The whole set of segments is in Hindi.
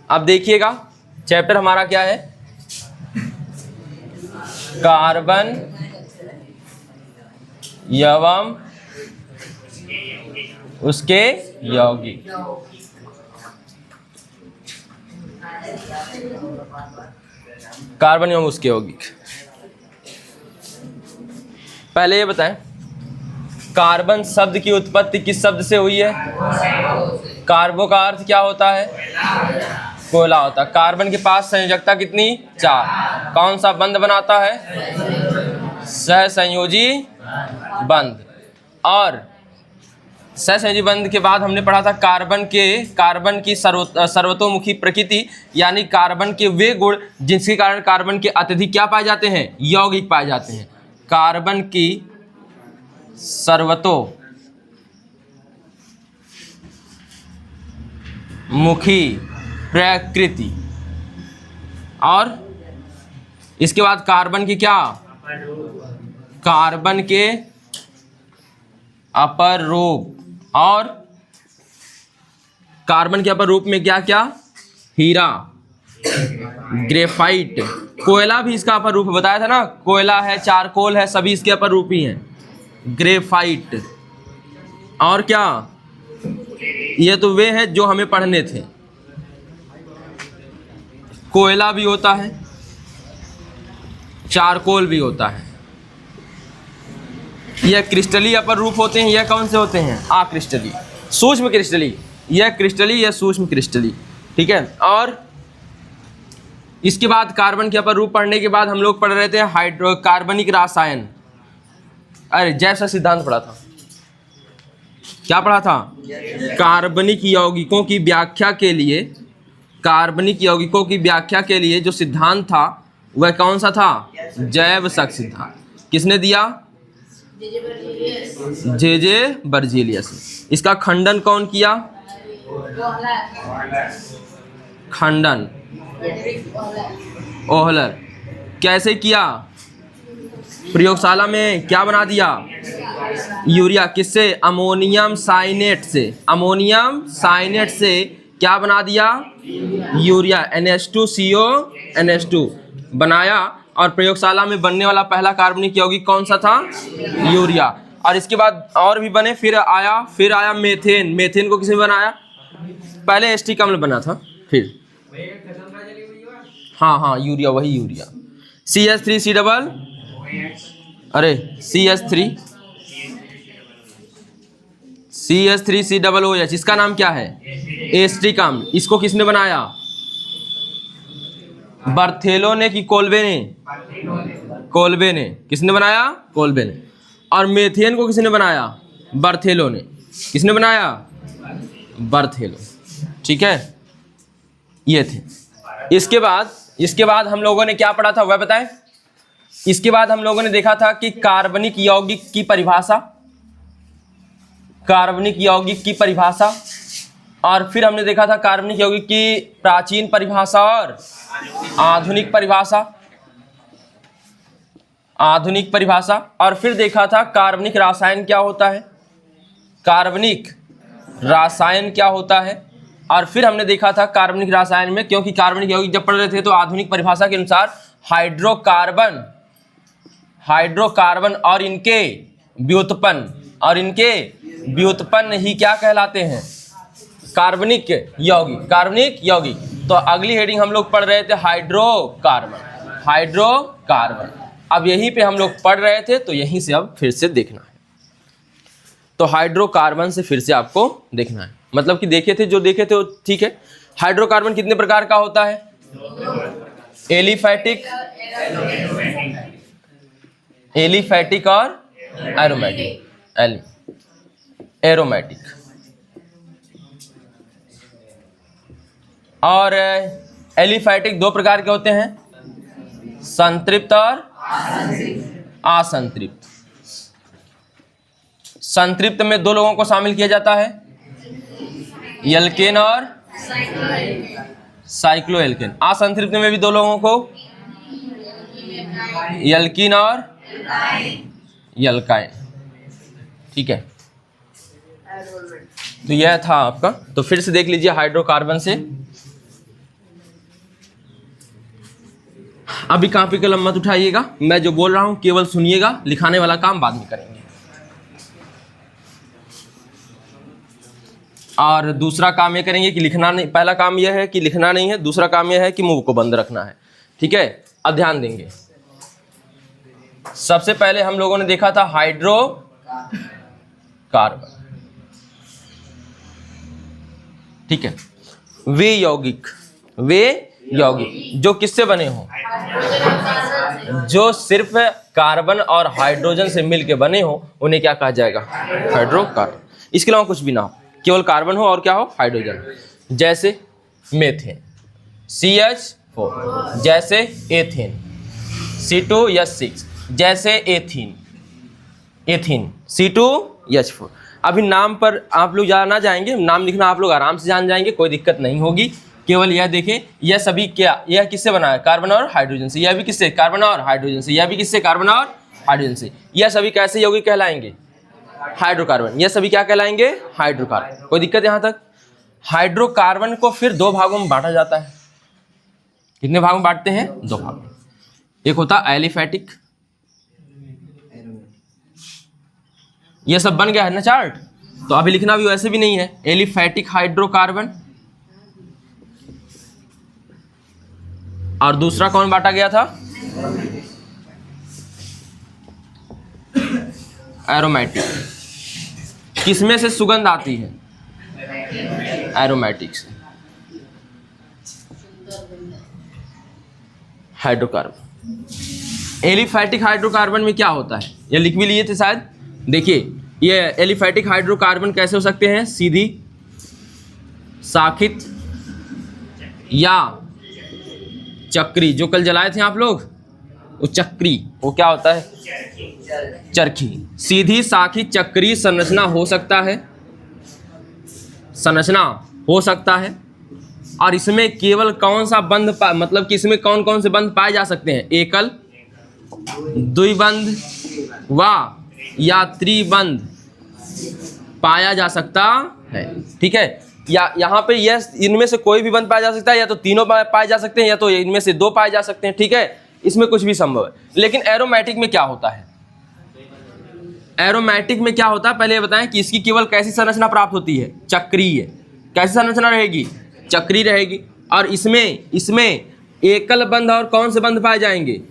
अब देखिएगा चैप्टर हमारा क्या है, कार्बन एवं उसके यौगिक। कार्बन एवं उसके यौगिक। पहले ये बताएं, कार्बन शब्द की उत्पत्ति किस शब्द से हुई है? कार्बो का अर्थ क्या होता है? कोयला होता है। कार्बन के पास संयोजकता कितनी? 4। कौन सा बंध बनाता है? सहसंयोजी बंध। और सहसंयोजी बंध के बाद हमने पढ़ा था कार्बन की सर्वतोमुखी प्रकृति, यानी कार्बन के वे गुण जिनके कारण कार्बन के अत्यधिक क्या पाए जाते हैं? यौगिक पाए जाते हैं। कार्बन की सर्वतोमुखी प्रकृति। और इसके बाद कार्बन की क्या? कार्बन के अपर रूप। और कार्बन के अपर रूप में क्या क्या? हीरा, ग्रेफाइट, कोयला भी इसका अपर रूप बताया था ना, कोयला है, चारकोल है, सभी इसके अपर रूप ही हैं। ग्रेफाइट और क्या? ये तो वे हैं जो हमें पढ़ने थे। कोयला भी होता है, चारकोल भी होता है। यह क्रिस्टली अपर रूप होते हैं। यह कौन से होते हैं? क्रिस्टली, सूक्ष्म क्रिस्टली। यह क्रिस्टली, यह सूक्ष्म क्रिस्टली। ठीक है। और इसके बाद कार्बन के अपर रूप पढ़ने के बाद हम लोग पढ़ रहे थे कार्बनिक रसायन। अरे जैसा सिद्धांत पढ़ा था, क्या पढ़ा था? कार्बनिक यौगिकों की व्याख्या के लिए, कार्बनिक यौगिकों की व्याख्या के लिए जो सिद्धांत था वह कौन सा था? जैव शक सिद्धांत। किसने दिया? जे बर्जीलियस। इसका खंडन कौन किया? खंडन ओहलर। कैसे किया? प्रयोगशाला में क्या बना दिया? यूरिया। किससे? अमोनियम साइनेट से। अमोनियम साइनेट से क्या बना दिया? यूरिया, NH2CO NH2 बनाया। और प्रयोगशाला में बनने वाला पहला कार्बनिक यौगिक कौन सा था? यूरिया। और इसके बाद और भी बने, फिर आया मेथेन। मेथेन को किसने बनाया? पहले एस्टिक अम्ल बना था, फिर हाँ यूरिया, वही यूरिया। CH3C डबल, अरे CH3C डबल OH, इसका नाम क्या है? एस्टिक अम्ल। इसको किसने बनाया? बर्थेलो ने कि कोल्बे ने? कोल्बे ने। किसने बनाया? कोल्बे ने। और मेथेन को किसने बनाया? बर्थेलो ने। किसने बनाया? बर्थेलो। ठीक है, ये थे। इसके बाद हम लोगों ने क्या पढ़ा था वह बताएं। इसके बाद हम लोगों ने देखा था कि कार्बनिक यौगिक की परिभाषा, कार्बनिक यौगिक की परिभाषा। और फिर हमने देखा था कार्बनिक यौगिक की प्राचीन परिभाषा और आधुनिक परिभाषा, आधुनिक परिभाषा। और फिर देखा था कार्बनिक रसायन क्या होता है, कार्बनिक रसायन क्या होता है। और फिर हमने देखा था कार्बनिक रसायन में, क्योंकि कार्बनिक यौगिक जब पढ़ रहे थे तो आधुनिक परिभाषा के अनुसार हाइड्रोकार्बन और इनके व्युत्पन्न ही क्या कहलाते हैं? कार्बनिक यौगिक। तो अगली हेडिंग हम लोग पढ़ रहे थे हाइड्रोकार्बन। अब यहीं पे हम लोग पढ़ रहे थे तो यहीं से अब फिर से देखना है। तो हाइड्रोकार्बन से फिर से आपको देखना है, मतलब कि जो देखे थे वो ठीक है। हाइड्रोकार्बन कितने प्रकार का होता है? एलिफैटिक और एरोमेटिक। और एलिफैटिक 2 प्रकार के होते हैं, संतृप्त और असंतृप्त। संतृप्त में 2 लोगों को शामिल किया जाता है, एल्केन और साइक्लोएल्केन। असंतृप्त में भी 2 लोगों को, एल्कीन और एल्काइन। ठीक है, तो यह था आपका। तो फिर से देख लीजिए हाइड्रोकार्बन से अभी कॉपी कलम मत उठाइएगा, मैं जो बोल रहा हूं केवल सुनिएगा, लिखाने वाला काम बाद में करेंगे। और दूसरा काम ये करेंगे कि लिखना नहीं, पहला काम यह है कि लिखना नहीं है, दूसरा काम यह है कि मुंह को बंद रखना है, ठीक है। अब ध्यान देंगे, सबसे पहले हम लोगों ने देखा था हाइड्रोकार्बन, ठीक है। वे यौगिक जो किससे बने हो, जो सिर्फ कार्बन और हाइड्रोजन से मिलके बने हो, उन्हें क्या कहा जाएगा, हाइड्रोकार्बन। इसके अलावा कुछ भी ना हो, केवल कार्बन हो और क्या हो, हाइड्रोजन। जैसे मेथेन CH4, जैसे एथेन C2H6, जैसे एथीन C2H4। अभी नाम पर आप लोग ज़्यादा ना जाएंगे, नाम लिखना आप लोग आराम से जान जाएंगे, कोई दिक्कत नहीं होगी। केवल यह देखें, यह सभी क्या, यह किससे बना है, कार्बन और हाइड्रोजन से, यह भी किससे, कार्बन और हाइड्रोजन से, यह भी किससे, कार्बन और हाइड्रोजन से। यह सभी कैसे यौगिक कहलाएंगे, हाइड्रोकार्बन। यह सभी क्या कहलाएंगे, हाइड्रोकार्बन। कोई दिक्कत यहाँ तक। हाइड्रोकार्बन को फिर दो भागों में बांटा जाता है। कितने भागों में बांटते हैं, दो भागों में। एक होता है एलिफैटिक, यह सब बन गया है ना चार्ट, तो अभी लिखना भी वैसे भी नहीं है। एलिफैटिक हाइड्रोकार्बन, और दूसरा कौन बांटा गया था, एरोमेटिक। किसमें से सुगंध आती है, एरोमेटिक से। हाइड्रोकार्बन, एलिफैटिक हाइड्रोकार्बन में क्या होता है, ये लिख भी लिए थे शायद। देखिए, ये एलिफैटिक हाइड्रोकार्बन कैसे हो सकते हैं, सीधी, शाखित या चक्री। जो कल जलाए थे आप लोग, वो चक्री, वो क्या होता है, चरखी। सीधी, शाखित, चक्री संरचना हो सकता है, संरचना हो सकता है। और इसमें केवल कौन सा बंध मतलब कि इसमें कौन कौन से बंध पाए जा सकते हैं, एकल, द्विबंध व या त्रिबंध पाया जा सकता है, ठीक है। या यहाँ पे यह इनमें से कोई भी बंध पाया जा सकता है, या तो तीनों पाए जा सकते हैं, या तो इनमें से दो पाए जा सकते हैं, ठीक है। इसमें कुछ भी संभव है। लेकिन एरोमेटिक में क्या होता है, एरोमेटिक में क्या होता है, पहले ये बताएं कि इसकी केवल कैसी संरचना प्राप्त होती है, चक्रीय। कैसी संरचना रहेगी, चक्रीय रहेगी। और इसमें एकल बंध और कौन से बंध पाए जाएंगे,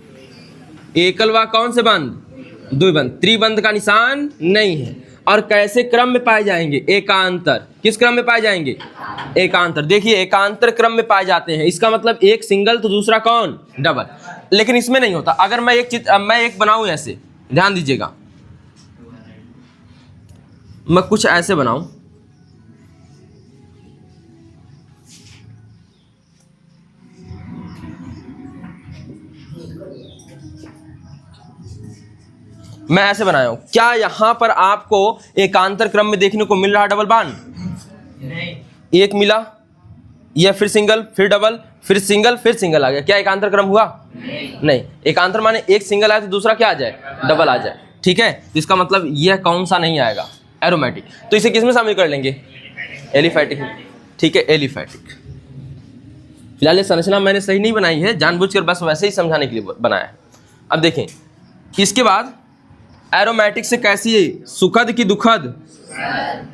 एकल व कौन से बंध, द्विबंध। त्रिबंध का निशान नहीं है। और कैसे क्रम में पाए जाएंगे, एकांतर। किस क्रम में पाए जाएंगे, एकांतर। देखिए, एकांतर क्रम में पाए जाते हैं, इसका मतलब एक सिंगल तो दूसरा कौन, डबल। लेकिन इसमें नहीं होता। अगर मैं एक बनाऊं ऐसे, ध्यान दीजिएगा, मैं कुछ ऐसे बनाऊं, मैं ऐसे बनाया हूं, क्या यहां पर आपको एकांतर क्रम में देखने को मिल रहा डबल बॉन्ड, नहीं। एक मिला, यह फिर सिंगल, फिर डबल, फिर सिंगल, फिर सिंगल आ गया, क्या एकांतर क्रम हुआ, नहीं। एकांतर माने एक सिंगल आए तो दूसरा क्या आ जाए, डबल आ जाए, ठीक है। तो इसका मतलब यह कौन सा नहीं आएगा, एरोमेटिक। तो इसे किसमें शामिल कर लेंगे, एलिफैटिक, ठीक है, एलिफैटिक। फिलहाल ये संरचना मैंने सही नहीं बनाई है, जानबूझकर बस वैसे ही समझाने के लिए बनाया है। अब देखें, इसके बाद एरोमेटिक से कैसी है, सुखद की दुखद,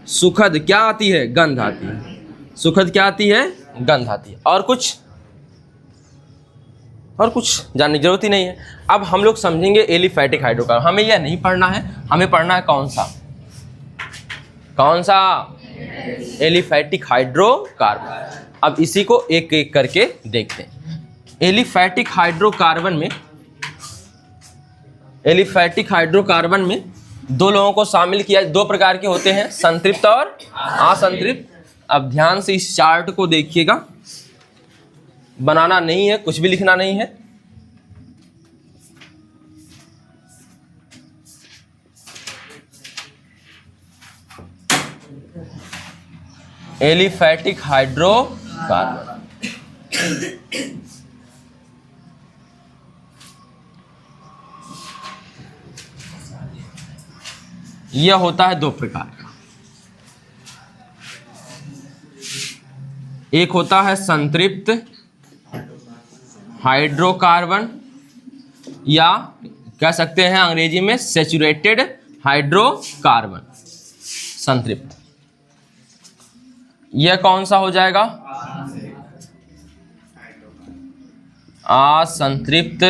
सुखद क्या आती है, गंध आती है। सुखद क्या आती है, गंध आती है। और कुछ जानने की जरूरत ही नहीं है। अब हम लोग समझेंगे एलिफैटिक हाइड्रोकार्बन। हमें यह नहीं पढ़ना है, हमें पढ़ना है कौन सा, एलिफैटिक हाइड्रोकार्बन। अब इसी को एक एक करके देखते हैं। एलिफैटिक हाइड्रोकार्बन में दो लोगों को शामिल किया, दो प्रकार के होते हैं, संतृप्त और असंतृप्त। अब ध्यान से इस चार्ट को देखिएगा, बनाना नहीं है, कुछ भी लिखना नहीं है। एलिफैटिक हाइड्रोकार्बन, यह होता है दो प्रकार का। एक होता है संतृप्त हाइड्रोकार्बन या कह सकते हैं अंग्रेजी में सैचुरेटेड हाइड्रोकार्बन, संतृप्त। यह कौन सा हो जाएगा? असंतृप्त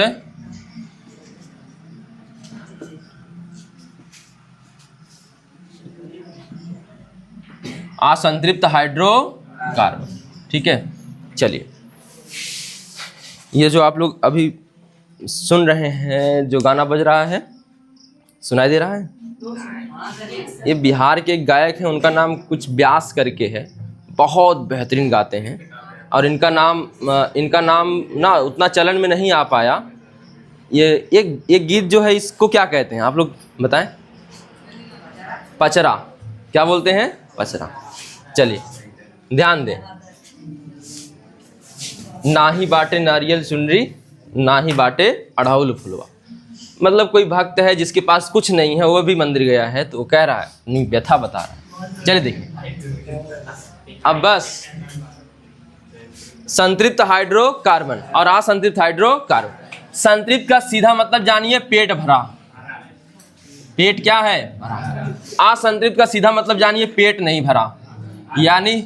असंतृप्त हाइड्रोकार्बन। ठीक है, चलिए ये जो आप लोग अभी सुन रहे हैं, जो गाना बज रहा है, सुनाई दे रहा है? ये बिहार के एक गायक हैं, उनका नाम कुछ व्यास करके है, बहुत बेहतरीन गाते हैं। और इनका नाम ना उतना चलन में नहीं आ पाया। ये गीत जो है, इसको क्या कहते हैं आप लोग बताएं? पचरा। क्या बोलते हैं? पचरा। चलिए ध्यान दें। ना ही बाटे नारियल चुनरी, ना ही बाटे अड़हुल फुलवा। मतलब कोई भक्त है जिसके पास कुछ नहीं है, वो भी मंदिर गया है, तो वो कह रहा है, नहीं व्यथा बता रहा है। चलिए देखिए, अब बस संतृप्त हाइड्रोकार्बन और असंतृप्त हाइड्रोकार्बन। संतृप्त का सीधा मतलब जानिए पेट भरा। पेट क्या है? भरा। असंतृप्त का सीधा मतलब जानिए पेट नहीं भरा, यानी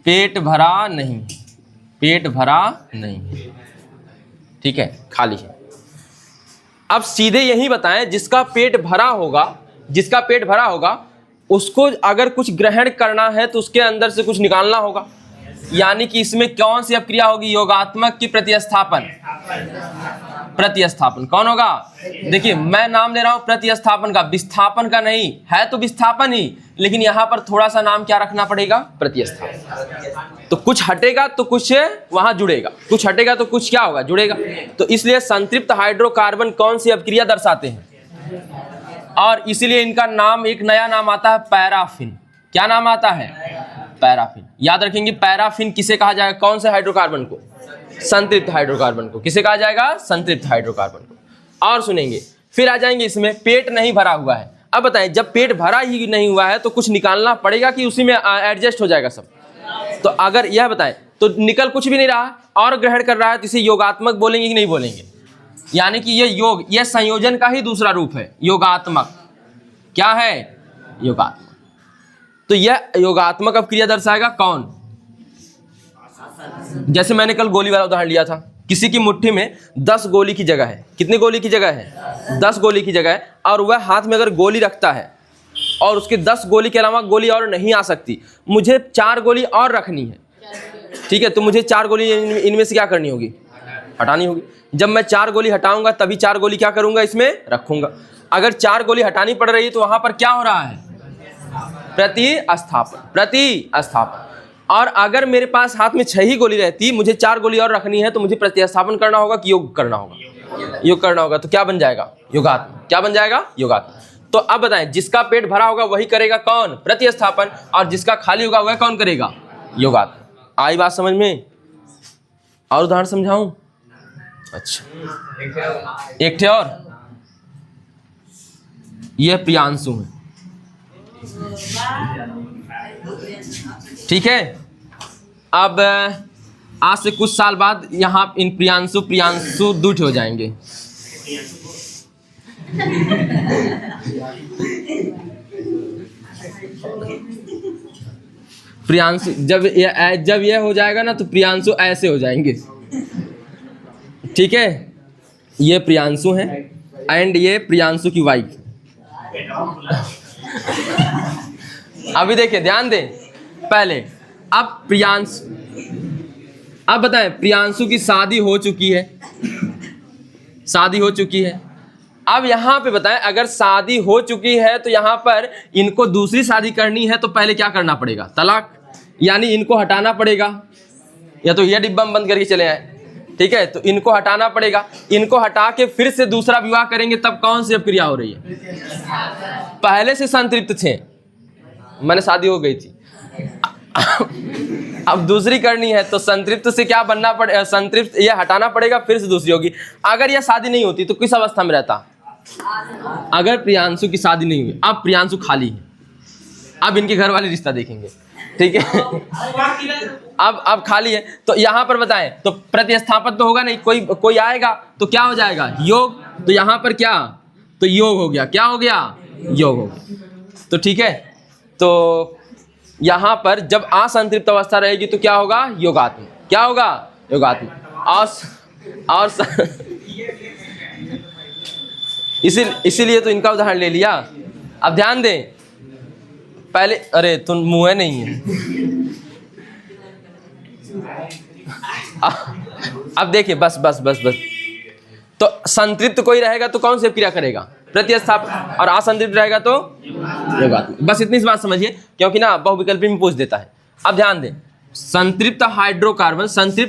पेट भरा नहीं, पेट भरा नहीं। ठीक है, खाली है। अब सीधे यही बताएं, जिसका पेट भरा होगा उसको अगर कुछ ग्रहण करना है तो उसके अंदर से कुछ निकालना होगा। यानी कि इसमें कौन सी अपक्रिया होगी? योगात्मक की प्रतिस्थापन। प्रतिस्थापन कौन होगा? देखिए मैं नाम ले रहा हूं प्रतिस्थापन का, विस्थापन का नहीं है। तो विस्थापन ही, लेकिन यहां पर थोड़ा सा नाम क्या रखना पड़ेगा? प्रतिस्थापन। तो कुछ हटेगा तो कुछ वहां जुड़ेगा, कुछ हटेगा तो कुछ क्या होगा? जुड़ेगा। तो इसलिए संतृप्त हाइड्रोकार्बन कौन सी अपक्रिया दर्शाते हैं? और इसीलिए इनका नाम, एक नया नाम आता है पैराफिन। क्या नाम आता है? पैराफिन। याद रखेंगे, पैराफिन किसे कहा जाएगा? कौन से हाइड्रोकार्बन को? संतृप्त हाइड्रोकार्बन को। किसे कहा जाएगा? संतृप्त हाइड्रोकार्बन को। और सुनेंगे, फिर आ जाएंगे इसमें पेट नहीं भरा हुआ है। अब बताएं, जब पेट भरा ही नहीं हुआ है तो कुछ निकालना पड़ेगा कि उसी में एडजस्ट हो जाएगा सब? तो अगर यह बताएं तो निकल कुछ भी नहीं रहा और ग्रहण कर रहा है, तो इसे योगात्मक बोलेंगे कि नहीं बोलेंगे? यानी कि ये योग, ये संयोजन का ही दूसरा रूप है, योगात्मक। क्या है? योगात्मक। तो यह योगात्मक अपक्रिया दर्शाएगा कौन? जैसे मैंने कल गोली वाला उदाहरण लिया था, किसी की मुट्ठी में 10 गोली की जगह है। कितनी गोली की जगह है? 10 गोली की जगह है। और वह हाथ में अगर गोली रखता है और उसके 10 गोली के अलावा गोली और नहीं आ सकती, मुझे 4 गोली और रखनी है। ठीक है, तो मुझे 4 गोली इनमें से क्या करनी होगी? हटानी होगी। जब मैं 4 गोली हटाऊंगा तभी 4 गोली क्या करूंगा? इसमें रखूंगा। अगर 4 गोली हटानी पड़ रही है तो वहां पर क्या हो रहा है? प्रतिस्थापन। प्रतिस्थापन। और अगर मेरे पास हाथ में 6 ही गोली रहती, मुझे 4 गोली और रखनी है, तो मुझे प्रतिस्थापन करना होगा कि योग करना होगा? योग करना होगा। तो क्या बन जाएगा? योगात्मक। क्या बन जाएगा? योगात्मक। तो अब बताएं, जिसका पेट भरा होगा वही करेगा कौन? प्रतिस्थापन। और जिसका खाली होगा वह कौन करेगा? योगात्मक। आई बात समझ में? और उदाहरण समझाऊं? अच्छा, एक थे और, यह प्रियांशु है। ठीक है, अब आज से कुछ साल बाद यहाँ इन प्रियांशु दूठ हो जाएंगे। प्रियांशु जब ये हो जाएगा ना, तो प्रियांशु ऐसे हो जाएंगे। ठीक है, ये प्रियांशु हैं एंड ये प्रियांशु की वाइफ। अभी देखिए, ध्यान दें पहले। अब अब बताएं, प्रियांशु की शादी हो चुकी है, शादी हो चुकी है। अब यहाँ पे बताएं, अगर शादी हो चुकी है तो यहाँ पर इनको दूसरी शादी करनी है तो पहले क्या करना पड़ेगा? तलाक। यानी इनको हटाना पड़ेगा, या तो ये डिब्बा बंद करके चले आए। ठीक है, तो इनको हटाना पड़ेगा। इनको हटा के फिर से दूसरा विवाह करेंगे, तब कौन सी अपक्रिया हो रही है? पहले से संतृप्त थे, मैंने शादी हो गई थी, अब दूसरी करनी है, तो संतृप्त से क्या बनना पड़ेगा? संतृप्त ये हटाना पड़ेगा, फिर से दूसरी होगी। अगर यह शादी नहीं होती तो किस अवस्था में रहता? अगर प्रियांशु की शादी नहीं हुई, अब प्रियांशु खाली है, अब इनके घर वाले रिश्ता देखेंगे। ठीक है। अब खाली है, तो यहाँ पर बताएं तो प्रतिस्थापन तो होगा नहीं, कोई आएगा तो क्या हो जाएगा, योग। तो यहाँ पर क्या, तो योग हो गया, क्या हो गया, योग हो गया। तो ठीक है, तो यहाँ पर जब असंतृप्त अवस्था रहेगी तो क्या होगा, योगात्मक। क्या होगा, योगात्मक। और इसीलिए तो इनका उदाहरण ले लिया। अब ध्यान दें पहले, अरे तुम मुँह नहीं है। अब देखिए, बस। तो संतृप्त कोई रहेगा तो कौन सी क्रिया करेगा, प्रतिस्थापन, और असंतृप्त रहेगा तो योगात्मक। बस इतनी सी बात समझिए, क्योंकि ना बहुविकल्पी में पूछ देता है। अब ध्यान दें, संतृप्त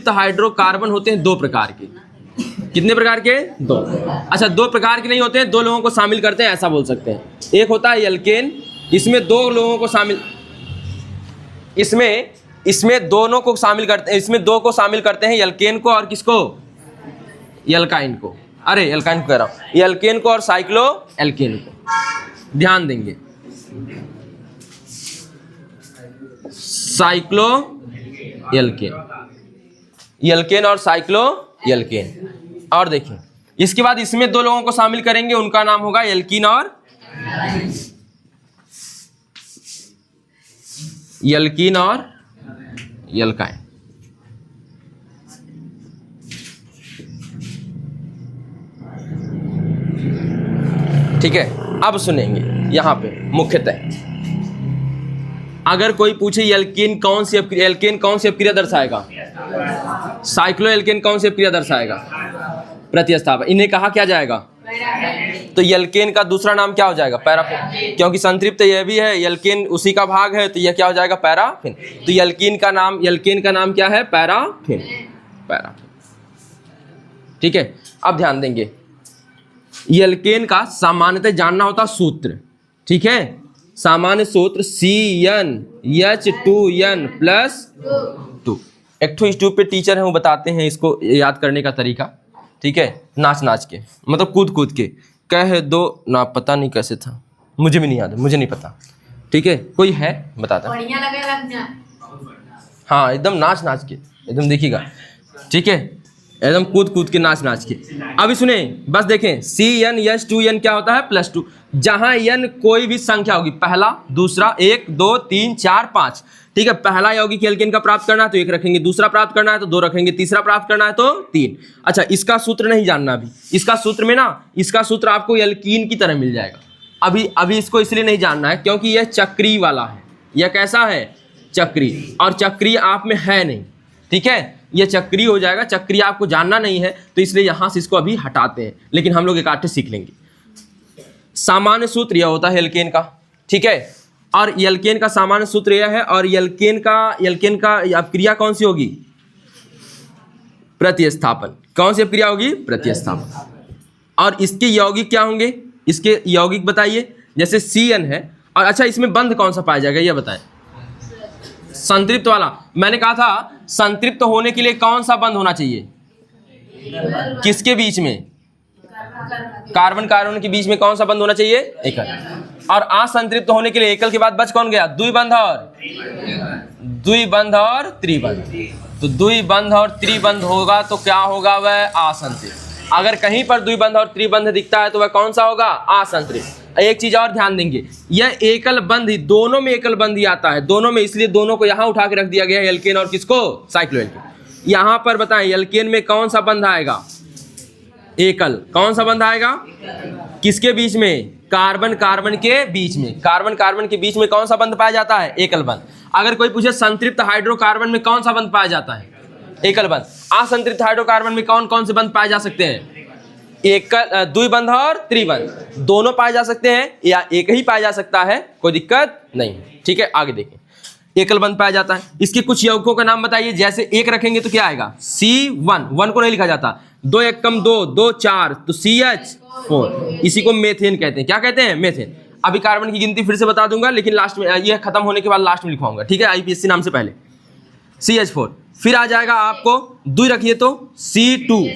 हाइड्रोकार्बन होते हैं दो प्रकार के। कितने प्रकार के, दो। अच्छा, दो प्रकार के नहीं होते हैं, दो लोगों को शामिल करते हैं, ऐसा बोल सकते हैं। एक होता है एल्केन, इसमें दो लोगों को शामिल, इसमें दोनों को शामिल करते हैं, इसमें दो को शामिल करते हैं, एल्केन को और किसको, एल्काइन को। अरे एल्काइन को कह रहा हूं, एल्केन को और साइक्लो एल्केन को। ध्यान देंगे, साइक्लो एल्केन और साइक्लो एल्केन। और देखिए इसके बाद इसमें दो लोगों को शामिल करेंगे, उनका नाम होगा एल्कीन और एल्काइन। ठीक है, अब सुनेंगे यहां पे मुख्यतः, अगर कोई पूछे एल्केन कौन सी अपक्रिया दर्शाएगा, साइक्लो एल्केन कौन सी अपक्रिया दर्शाएगा, प्रतिस्थापन। इन्हें कहा क्या जाएगा, तो एल्केन का दूसरा नाम क्या हो जाएगा, पैराफिन। क्योंकि संतृप्त यह भी है, एल्केन उसी का भाग है, तो यह क्या हो जाएगा, पैराफिन। तो एल्केन का नाम क्या है, पैराफिन। ठीक है, अब ध्यान देंगे, एल्केन का सामान्यतः जानना होता सूत्र। ठीक है, सामान्य सूत्र CnH2n+2। एक ठो स्टूप पे टीचर है, वो बताते हैं इसको याद करने का तरीका। ठीक है, नाच के, मतलब कूद के कह दो ना, पता नहीं कैसे था, मुझे भी नहीं याद है, मुझे नहीं पता। ठीक है, कोई है बताता, हाँ एकदम नाच के एकदम देखिएगा। ठीक है, एकदम कूद के नाच के। अभी सुने, बस देखें, CnH2n क्या होता है, +2। जहां n कोई भी संख्या होगी, पहला, दूसरा, 1 2 3 4 5। ठीक है, पहला यौगिक एल्केन का प्राप्त करना है तो 1 रखेंगे, दूसरा प्राप्त करना है तो 2 रखेंगे, तीसरा प्राप्त करना है तो 3। अच्छा, इसका सूत्र नहीं जानना अभी, इसका सूत्र में ना, इसका सूत्र आपको एल्कीन की तरह मिल जाएगा। अभी इसको इसलिए नहीं जानना है क्योंकि यह चक्री वाला है। यह कैसा है, चक्री, और चक्री आप में है नहीं। ठीक है, ये चक्री हो जाएगा, चक्री आपको जानना नहीं है, तो इसलिए यहां से इसको अभी हटाते हैं, लेकिन हम लोग इकट्ठे सीख लेंगे। सामान्य सूत्र यह होता है एल्केन का। ठीक है, और एल्केन का सामान्य सूत्र यह है, और एल्केन का अपक्रिया कौन सी होगी, प्रतिस्थापन। कौन सी अपक्रिया होगी, प्रतिस्थापन। और इसके यौगिक क्या होंगे, इसके यौगिक बताइए। जैसे CN है, और अच्छा इसमें बंध कौन सा पाया जाएगा, यह बताएं। संतृप्त वाला, मैंने कहा था संतृप्त होने के लिए कौन सा बंध होना चाहिए, किसके बीच में, कार्बन के बीच में कौन सा बंध होना चाहिए, एकल। और असंतृप्त होने के लिए एकल के बाद बच कौन गया, द्विबंध और त्रिबंध। तो द्विबंध और त्रिबंध होगा तो क्या होगा, वह असंतृप्त। अगर कहीं पर द्विबंध और त्रिबंध दिखता है तो वह कौन सा होगा, असंतृप्त। एक चीज और ध्यान देंगे, यह एकल बंध ही, दोनों में एकल बंध ही आता है, दोनों में, इसलिए दोनों को यहां उठा के रख दिया गया है, एल्केन और किसको, साइक्लो एल्केन। यहां पर बताएं एल्केन में कौन सा बंध आएगा, एकल। कौन सा बंध आएगा, किसके बीच में, कार्बन के बीच में। कार्बन के बीच में कौन सा बंध पाया जाता है, एकल बंध। अगर कोई पूछे संतृप्त हाइड्रोकार्बन में कौन सा बंध पाया जाता है, एकल बंध। असंतृप्त हाइड्रोकार्बन में कौन से बंध पाए जा सकते हैं, एकल, द्विबंध और त्रिबंध, दोनों पाए जा सकते हैं, या एक ही पाया जा सकता है, कोई दिक्कत नहीं। ठीक है, आगे देखें, एकल बंध पाया जाता है। इसके कुछ यौगिकों का नाम बताइए। जैसे 1 रखेंगे तो क्या आएगा, C1 को नहीं लिखा जाता, 2 1 2 2 4 तो CH4। इसी को मेथेन कहते हैं। क्या कहते हैं, मेथेन। अभी कार्बन की गिनती फिर से बता दूंगा, लेकिन लास्ट में, यह खत्म होने के बाद लास्ट में लिखवाऊंगा। ठीक है, IPSC नाम से पहले CH4। फिर आ जाएगा आपको 2 रखिए तो C2,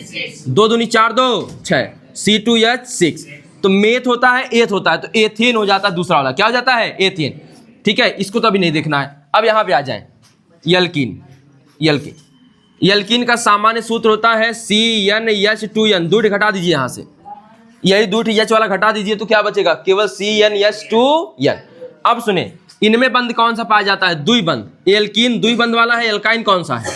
2 दूनी 4 2 6 C2H6। तो मेथ होता है, एथ होता है, तो एथेन हो जाता है दूसरा वाला। क्या हो जाता है, एथेन। ठीक है, इसको तो अभी नहीं देखना है, अब यहाँ पे आ जाए, एल्कीन। एल्कीन का सामान्य सूत्र होता है CnH2n। दूध घटा दीजिए यहाँ से, यही दूध H वाला घटा दीजिए तो क्या बचेगा, केवल CnH2n। अब सुने, इनमें बंध कौन सा पाया जाता है, द्विबंध। एल्कीन द्विबंध वाला है, एल्काइन कौन सा है,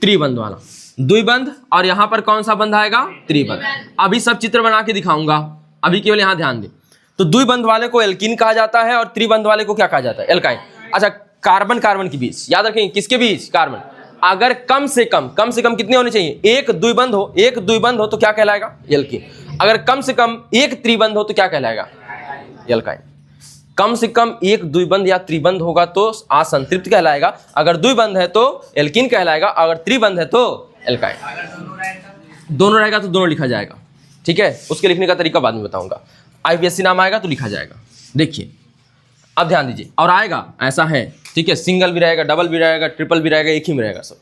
त्रिबंध वाला। द्विबंध, और यहाँ पर कौन सा बंध आएगा, त्रिबंध। अभी सब चित्र बना के दिखाऊंगा, अभी केवल यहाँ ध्यान दें। तो द्विबंध वाले को एल्कीन कहा जाता है और त्रिबंध वाले को क्या कहा जाता है, एल्काइन। अच्छा, कार्बन कार्बन के बीच याद रखेंगे, किसके बीच, कार्बन। अगर कम से कम कितने होने चाहिए, एक द्विबंध हो तो क्या कहलाएगा, एल्कीन। अगर कम से कम एक त्रिबंध हो तो क्या कहलाएगा, एल्काइन। कम से कम एक द्विबंध या त्रिबंध होगा तो असंतृप्त कहलाएगा, अगर द्विबंध है तो एल्कीन कहलाएगा, अगर त्रिबंध है तो एल्काइन। दोनों रहेगा तो दोनों लिखा जाएगा, ठीक है। उसके लिखने का तरीका बाद में बताऊंगा। IPSC नाम आएगा तो लिखा जाएगा। देखिए अब ध्यान दीजिए, और आएगा ऐसा है, ठीक है, सिंगल भी रहेगा, डबल भी रहेगा, ट्रिपल भी रहेगा, एक ही में रहेगा सब।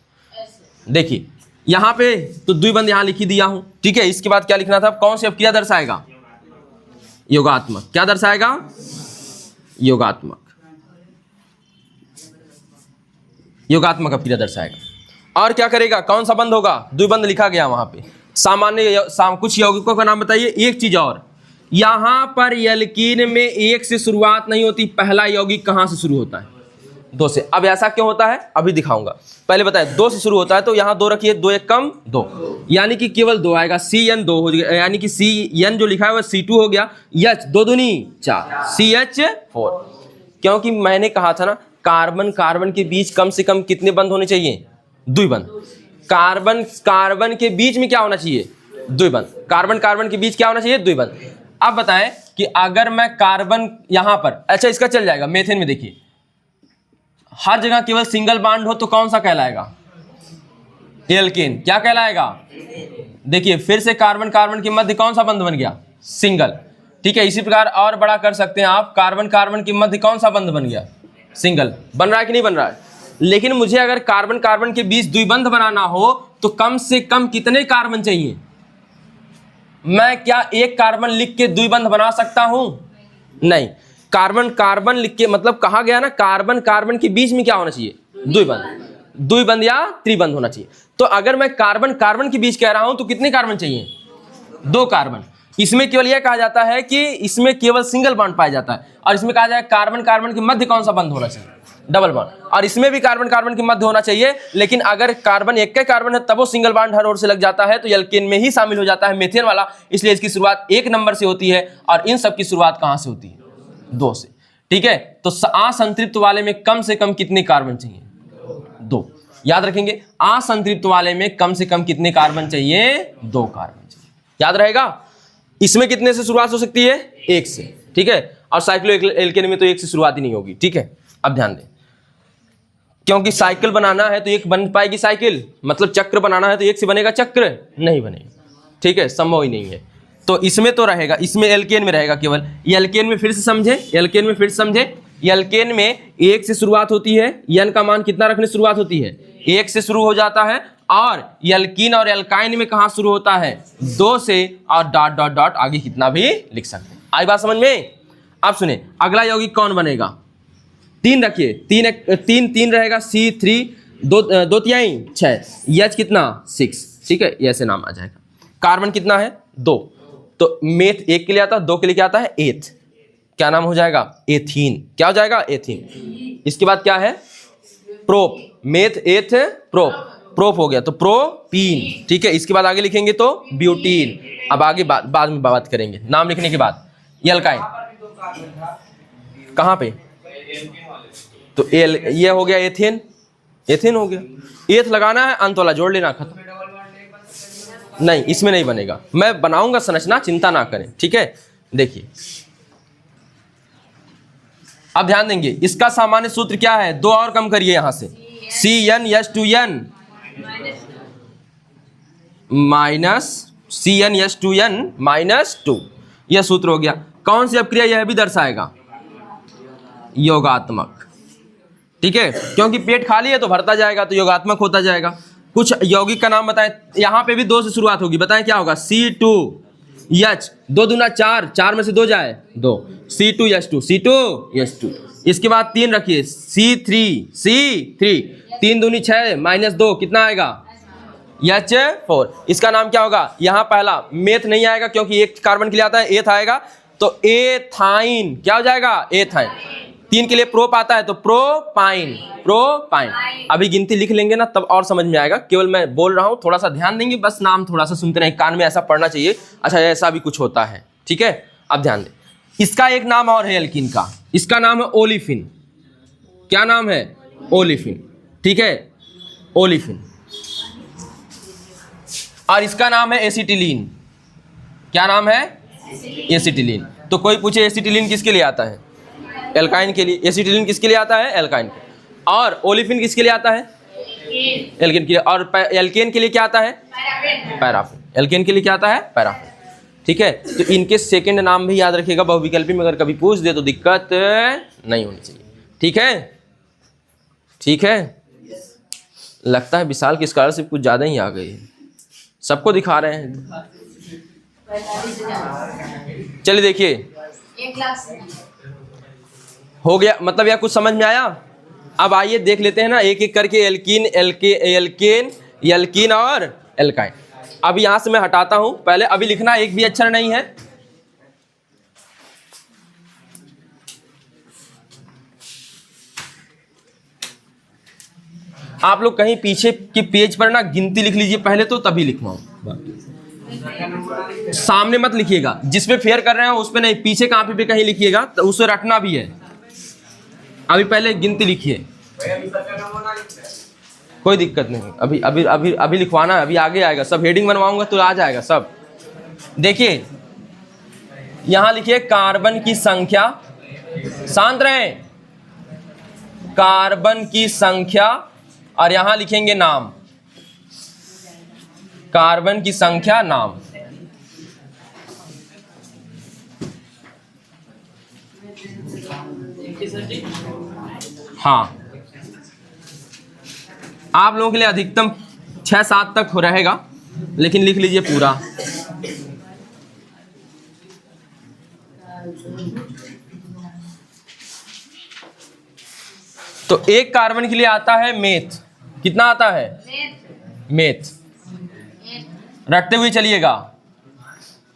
देखिए यहाँ पे तो द्विबंध यहाँ लिख ही दिया हूं, ठीक है। इसके बाद क्या लिखना था, कौन सी अब क्रिया दर्शाएगा, योगात्मक। क्या दर्शाएगा, योगात्मक अब क्रिया दर्शाएगा। और क्या करेगा, कौन सा बंध होगा, द्विबंध लिखा गया वहां पे। सामान्य कुछ यौगिकों का नाम बताइए। एक चीज और, यहां पर एल्कीन में एक से शुरुआत नहीं होती, पहला यौगिक कहां से शुरू होता है, दो से। अब ऐसा क्यों होता है अभी दिखाऊंगा, पहले बताएं। दो से शुरू होता है तो यहाँ दो रखिए, दो एक कम दो, यानी कि केवल दो आएगा, CN2 हो गया, यानी कि CN जो लिखा है वह C2 हो गया, H दो दूनी 4, CH4। क्योंकि मैंने कहा था ना, कार्बन कार्बन के बीच कम से कम कितने बंध होने चाहिए, द्विबंध। कार्बन कार्बन के बीच में क्या होना चाहिए, द्विबंध। कार्बन कार्बन के बीच क्या होना चाहिए, द्विबंध। अब बताएं कि अगर मैं कार्बन यहां पर, अच्छा इसका चल जाएगा, मेथेन में देखिए हर जगह केवल सिंगल बॉन्ड हो तो कौन सा कहलाएगा, एल्कीन। क्या कहलाएगा, देखिए फिर से कार्बन कार्बन के मध्य कौन सा बंध बन गया, सिंगल, ठीक है। इसी प्रकार और बड़ा कर सकते हैं आप, कार्बन कार्बन के मध्य कौन सा बंध बन गया, सिंगल। बन रहा है कि नहीं बन रहा है। लेकिन मुझे अगर कार्बन कार्बन के बीच द्विबंध बनाना हो तो कम से कम कितने कार्बन चाहिए, मैं क्या एक कार्बन लिख के द्विबंध बना सकता हूं, नहीं। कार्बन कार्बन लिख के मतलब कहा गया ना, कार्बन कार्बन के बीच में क्या होना चाहिए, द्विबंध या त्रिबंध होना चाहिए। तो अगर मैं कार्बन कार्बन के बीच कह रहा हूं तो कितने कार्बन चाहिए, दो कार्बन। इसमें केवल यह कहा जाता है कि इसमें केवल सिंगल बॉन्ड पाया जाता है, और इसमें कहा जाए कार्बन कार्बन के मध्य कौन सा बंध होना चाहिए, डबल बॉन्ड। और इसमें भी कार्बन कार्बन के मध्य होना चाहिए, लेकिन अगर कार्बन एक का कार्बन है तब वो सिंगल बॉन्ड हर ओर से लग जाता है तो एल्केन में ही शामिल हो जाता है, मेथेन वाला। इसलिए इसकी शुरुआत 1 नंबर से होती है, और इन सब की शुरुआत कहां से होती है, 2 से, ठीक है। तो असंतृप्त वाले में कम से कम कितने कार्बन चाहिए, 2। याद रखेंगे, असंतृप्त वाले में कम से कम कितने कार्बन चाहिए, 2 कार्बन चाहिए, याद रहेगा। इसमें कितने से शुरुआत हो सकती है, 1 से, ठीक है। और साइक्लो एल्केन में तो 1 से शुरुआत ही नहीं होगी, ठीक है। अब ध्यान दें, क्योंकि साइकिल बनाना है तो 1 बन पाएगी साइकिल, मतलब चक्र बनाना है तो 1 से बनेगा चक्र, नहीं बनेगा, ठीक है, संभव ही नहीं है। तो इसमें तो रहेगा, इसमें एल्केन में रहेगा केवल। एल्केन में फिर से समझे, एल्केन में फिर से समझे, एल्केन में 1 से शुरुआत होती है, एन का मान कितना रखने शुरुआत होती है, 1 से शुरू हो जाता है। और एल्कीन और एल्काइन में कहां शुरू होता है, 2 से, और डॉट डॉट डॉट आगे कितना भी लिख सकते हैं। आई बात समझ में। अब सुने, अगला यौगिक कौन बनेगा, 3 रखिए, 3 रहेगा, C3 2 तिहाई 6, H कितना 6, ठीक है, ऐसे नाम आ जाएगा। कार्बन कितना है 2, तो मेथ 1 के लिए आता है, 2 के लिए क्या आता है, एथ। क्या नाम हो जाएगा, एथीन। क्या हो जाएगा, एथीन। इसके बाद क्या है, prop, meth eth prop, prop हो गया तो प्रोपीन, ठीक है। इसके बाद आगे लिखेंगे तो ब्यूटीन। अब आगे बाद में बात करेंगे, नाम लिखने के बाद। एल्काइन कहाँ पे, तो ये हो गया एथेन, एथेन हो गया। एथ लगाना है, अंत वाला जोड़ लेना, खत्म। नहीं, इसमें नहीं बनेगा, मैं बनाऊंगा संरचना, चिंता ना करें, ठीक है। देखिए अब ध्यान देंगे, इसका सामान्य सूत्र क्या है, 2 और कम करिए यहां से, CnH2n माइनस CnH2n -2, यह सूत्र हो गया। कौन सी अपक्रिया यह भी दर्शाएगा, योगात्मक, ठीक है, क्योंकि पेट खाली है तो भरता जाएगा तो योगात्मक होता जाएगा। कुछ यौगिक का नाम बताएं, यहां पे भी 2 से शुरुआत होगी, बताएं क्या होगा, C2H 2 दूना 4, 4 में से 2 जाए 2, C2H2, C2H2, इसके बाद 3 रखिए, C3 3 दूनी 6 -2 कितना आएगा H4। इसका नाम क्या होगा, यहाँ पहला मेथ नहीं आएगा क्योंकि एक कार्बन के लिए आता है, एथ आएगा तो एथाइन क्या हो जाएगा एथाइन। 3 के लिए प्रोप आता है तो प्रोपाइन। अभी गिनती लिख लेंगे ना तब और समझ में आएगा, केवल मैं बोल रहा हूँ, थोड़ा सा ध्यान देंगे बस, नाम थोड़ा सा सुनते रहे, कान में ऐसा पढ़ना चाहिए, अच्छा ऐसा भी कुछ होता है, ठीक है। अब ध्यान दें, इसका एक नाम और है एल्कीन का, इसका नाम है ओलिफिन। क्या नाम है, ओलिफिन, ठीक है, ओलिफिन। और इसका नाम है एसिटिलीन। क्या नाम है, एसिटिलीन। तो कोई पूछे एसिटिलीन किसके लिए आता है, एल्काइन के लिए। एसिटिलीन किसके लिए आता है, एल्काइन के। और ओलिफिन किसके लिए आता है, एल्केन के लिए। और एल्केन के लिए क्या आता है, पैराफिन। एल्केन के लिए क्या आता है, पैराफिन, ठीक है। तो इनके सेकंड नाम भी याद रखिएगा, बहुविकल्पी में अगर कभी पूछ दे तो दिक्कत नहीं होनी चाहिए, ठीक है, ठीक है। लगता है विशाल की स्कॉलरशिप कुछ ज़्यादा ही आ गई है, सबको दिखा रहे हैं। चलिए देखिए, 1 लाख हो गया, मतलब यह कुछ समझ में आया। अब आइए देख लेते हैं ना एक एक करके, एल्कीन, एल्कीन और एल्काइन। अब यहां से मैं हटाता हूं, पहले अभी लिखना एक भी अक्षर नहीं है। आप लोग कहीं पीछे के पेज पर ना गिनती लिख लीजिए पहले, तो तभी लिखवाऊं, सामने मत लिखिएगा। जिसपे फेयर कर रहे हो उस पे नहीं, पीछे कॉपी पे कहीं लिखिएगा, तो उसे रटना भी है। अभी पहले गिनती लिखिए, कोई दिक्कत नहीं, अभी अभी अभी अभी लिखवाना है, अभी आगे आएगा सब, हेडिंग बनवाऊंगा तो आ जाएगा सब। देखिए यहां लिखिए कार्बन की संख्या, शांत रहें, कार्बन की संख्या, और यहां लिखेंगे नाम, कार्बन की संख्या नाम। हाँ, आप लोगों के लिए अधिकतम 6-7 तक हो रहेगा, लेकिन लिख लीजिए पूरा। तो एक कार्बन के लिए आता है मेथ, कितना आता है, मेथ, रटते हुए चलिएगा,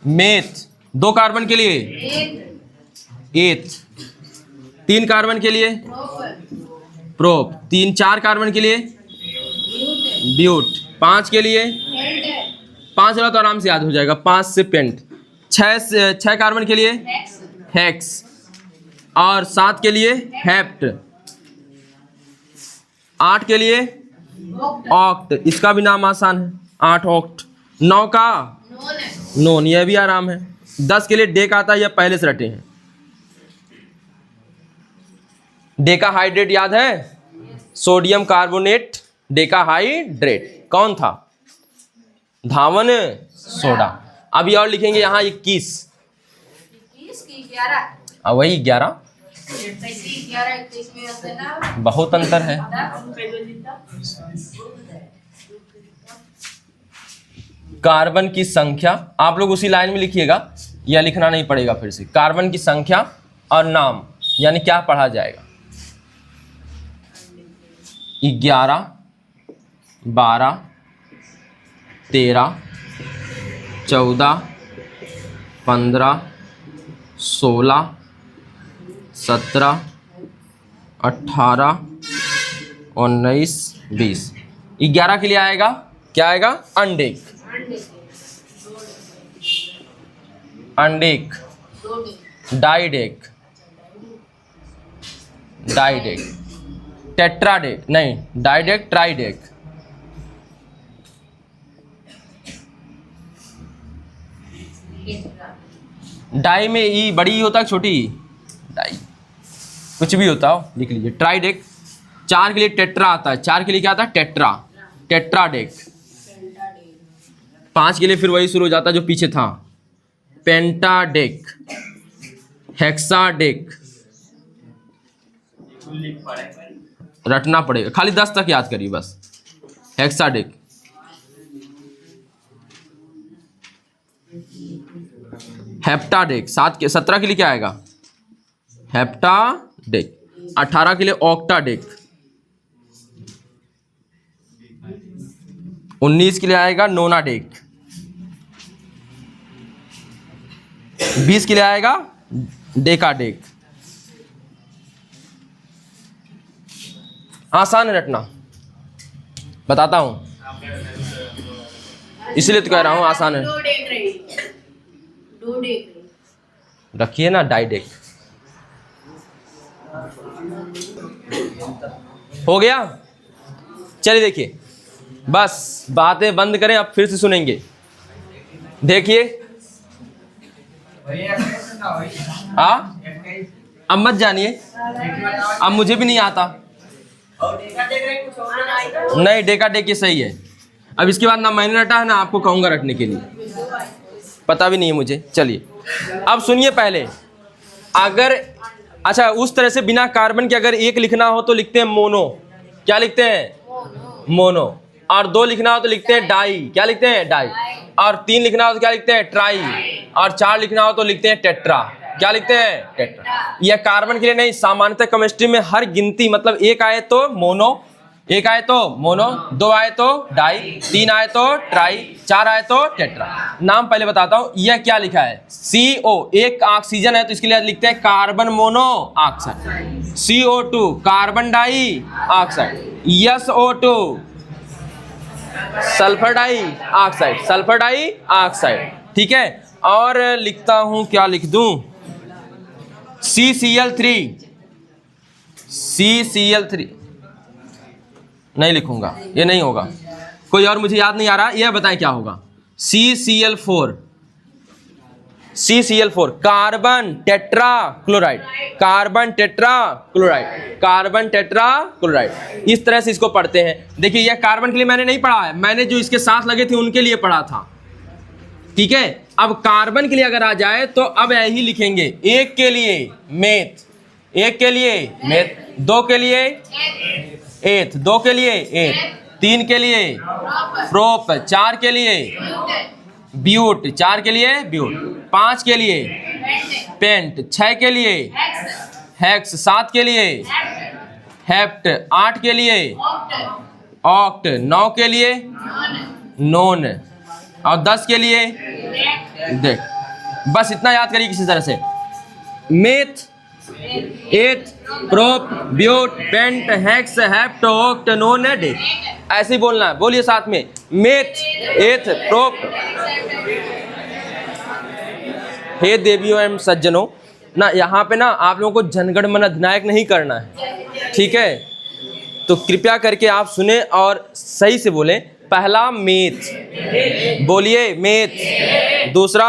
मेथ। 2 कार्बन के लिए एथ, 3 कार्बन के लिए प्रोप, 4 कार्बन के लिए ब्यूट, 5 के लिए 5 वाला तो आराम से याद हो जाएगा, 5 से पेंट, 6 कार्बन के लिए हेक्स, और 7 के लिए हेप्ट, 8 के लिए ऑक्ट, इसका भी नाम आसान है, 8 ऑक्ट, 9 का नोन, यह भी आराम है, 10 के लिए डेक आता है, यह पहले से रटे हैं। डेकाहाइड्रेट याद है, सोडियम कार्बोनेट डेकाहाइड्रेट, कौन था, धावन सोडा। अभी और लिखेंगे यहाँ 21, वही 11, बहुत अंतर है। कार्बन की संख्या आप लोग उसी लाइन में लिखिएगा, यह लिखना नहीं पड़ेगा फिर से। कार्बन की संख्या और नाम, यानी क्या पढ़ा जाएगा, 11, 12, 13, 14, 15, 16, 17, 18, 19, 20। 11 के लिए आएगा, क्या आएगा, अंडेक, अंडेक, डाइडेक, डाइडेक, टेट्राडेक, नहीं डाइडेक, ट्राइडेक, डाई में ई बड़ी ई होता है छोटी ई, डाई कुछ भी होता हो लिख लीजिए। ट्राइडेक, 4 के लिए टेट्रा आता है, 4 के लिए क्या आता है, टेट्रा, टेट्राडेक। 5 के लिए फिर वही शुरू हो जाता है जो पीछे था, पेंटाडेक, हेक्साडेक, रटना पड़ेगा, खाली 10 तक याद करिए बस। हेक्साडेक, हेप्टाडेक, 17 के लिए क्या आएगा, हेप्टाडेक। 18 के लिए ऑक्टा डेक। 19 के लिए आएगा नोना डेक। 20 के लिए आएगा डेका डेक। आसान है रटना, बताता हूं, इसलिए तो कह रहा हूं आसान है। रखिए ना डाइडेक। हो गया। चलिए देखिए, बस बातें बंद करें, अब फिर से सुनेंगे। देखिए अब मत जानिए, अब मुझे भी नहीं आता। नहीं, डेका डेक सही है। अब इसके बाद ना मैंने रटा है ना आपको कहूंगा रटने के लिए, पता भी नहीं है मुझे। चलिए अब सुनिए पहले। अगर अच्छा उस तरह से बिना कार्बन के अगर एक लिखना हो तो लिखते हैं मोनो। क्या लिखते हैं? मोनो। और 2 लिखना हो तो लिखते हैं डाई। क्या लिखते हैं? डाई। और 3 लिखना हो तो क्या लिखते हैं? ट्राई। और 4 लिखना हो तो लिखते हैं टेट्रा। क्या लिखते हैं? टेट्रा। यह कार्बन के लिए नहीं, सामान्यतः केमिस्ट्री में हर गिनती मतलब 1 आए तो मोनो, 1 आए तो मोनो, 2 आए तो डाई, 3 आए तो ट्राई, 4 आए तो टेट्रा। नाम पहले बताता हूं, यह क्या लिखा है? CO, एक ऑक्सीजन है तो इसके लिए लिखते हैं carbon monoxide. CO2 carbon dioxide. SO2 sulphur dioxide, sulphur dioxide. ठीक है। और लिखता हूं, क्या लिख दूं? CCl3, CCl3 नहीं लिखूंगा, ये नहीं होगा। कोई और मुझे याद नहीं आ रहा, यह बताएं क्या होगा? CCl4, CCl4 carbon tetra chloride, carbon tetra chloride, carbon tetra chloride. इस तरह से इसको पढ़ते हैं। देखिए यह कार्बन के लिए मैंने नहीं पढ़ा है, मैंने जो इसके साथ लगे थे उनके लिए पढ़ा था। ठीक है। अब कार्बन के लिए अगर आ जाए तो अब यही लिखेंगे। 1 के लिए मेथ, 1 के लिए मेथ, 2 के लिए एथ, 2 के लिए एथ, 3 के लिए प्रोप, 4 के लिए ब्यूट, 4 के लिए ब्यूट, 5 के लिए पेंट, 6 के लिए हेक्स, 7 के लिए हेप्ट, 8 के लिए ऑक्ट, 9 के लिए नोन और 10 के लिए देख। बस इतना याद करिए किसी तरह से। Meth, eth, prop, but, pent, hex, hept, oct, non, dec. ऐसे ही बोलना है। बोलिए साथ में, मेथ, एथ, प्रोप। हे देवियों एवं सज्जनों, ना यहाँ पे ना आप लोगों को जनगण अधिनायक नहीं करना है। ठीक है। तो कृपया करके आप सुने और सही से बोलें। पहला मेथ, बोलिए मेथ। दूसरा,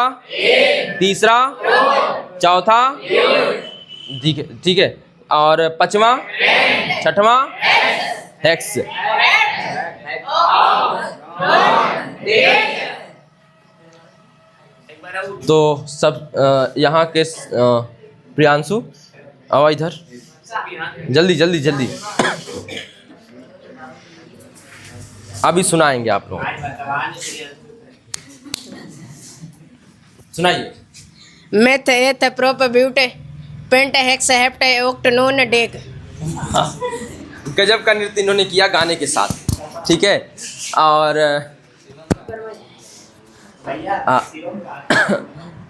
तीसरा, चौथा, ठीक है, ठीक है। और 5वां, 6वां हेक्स। तो सब यहाँ के प्रियांशु आओ इधर, जल्दी जल्दी जल्दी। अभी सुनाएंगे आप लोग, सुनाइए। Meth, eth, prop, but, pent, hex, hept, oct, non, dec. गजब का नृत्य इन्होंने किया गाने के साथ। ठीक है। और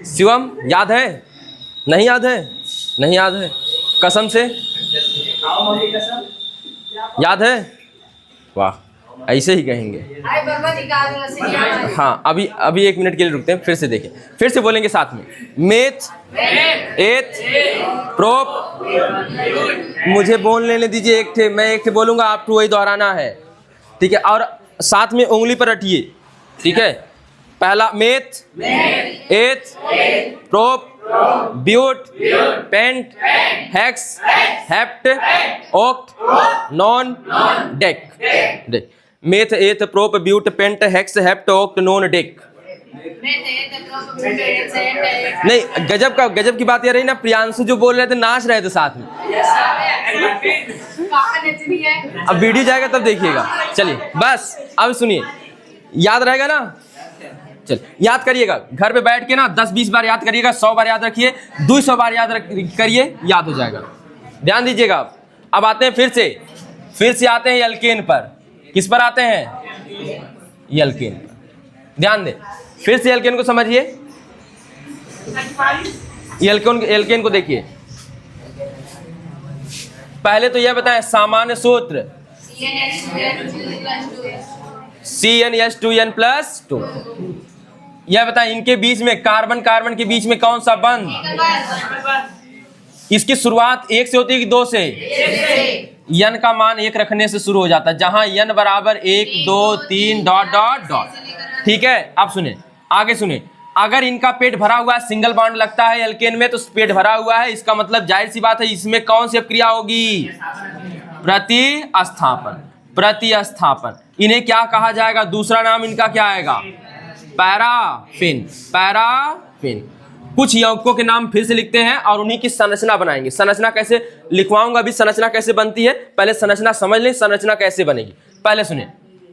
शिवम याद है? नहीं याद है? नहीं याद है, कसम से याद है? वाह, ऐसे ही कहेंगे। हाँ, अभी 1 मिनट के लिए रुकते हैं, फिर से देखें, फिर से बोलेंगे साथ में। Meth, eth, prop. मुझे बोल लेने दीजिए, एक थे मैं एक थे बोलूंगा, आप तो वही दोहराना है। ठीक है। और साथ में उंगली पर रटिए। ठीक है। पहला meth, eth, prop, but, pent, hex, hept, oct, non, dec. Dec. Meth, eth, prop, but, pent, hex, hept, oct, non, dec. नहीं, गजब की बात ये रही ना, प्रियांशु जो बोल रहे थे नाच रहे थे साथ में। अब वीडियो जाएगा तब देखिएगा। चलिए बस अब सुनिए, याद रहेगा ना? चल याद करिएगा, घर पे बैठ के ना 10-20 बार याद करिएगा, 100 बार याद रखिए, 200 बार याद करिए, याद हो जाएगा। ध्यान दीजिएगा आप। अब आते हैं फिर से आते हैं एल्केन पर। किस पर आते हैं? एल्केन पर। ध्यान दें, फिर से एल्केन को समझिए। एल्केन को देखिए। पहले तो यह बताएं सामान्य सूत्र CnH2n+2। यह बताएं इनके बीच में कार्बन कार्बन के बीच में कौन सा बंध? इसकी शुरुआत 1 से होती है कि 2 से? n का मान 1 रखने से शुरू हो जाता है, जहां n बराबर 1 2 3 डॉट डॉट डॉट। ठीक है, अब सुने, आगे सुने। अगर इनका पेट भरा हुआ है, सिंगल बॉन्ड लगता है एल्केन में, तो पेट भरा हुआ है, इसका मतलब जाहिर सी बात है इसमें कौन सी क्रिया होगी? प्रतिस्थापन। प्रतिस्थापन। इन्हें क्या कहा जाएगा? दूसरा नाम इनका क्या आएगा? पैराफिन। पैराफिन। कुछ यौगिकों के नाम फिर से लिखते हैं और उन्हीं की संरचना बनाएंगे। संरचना कैसे लिखवाऊंगा अभी, संरचना कैसे बनती है, पहले संरचना समझ लें, संरचना कैसे बनेगी। पहले सुने,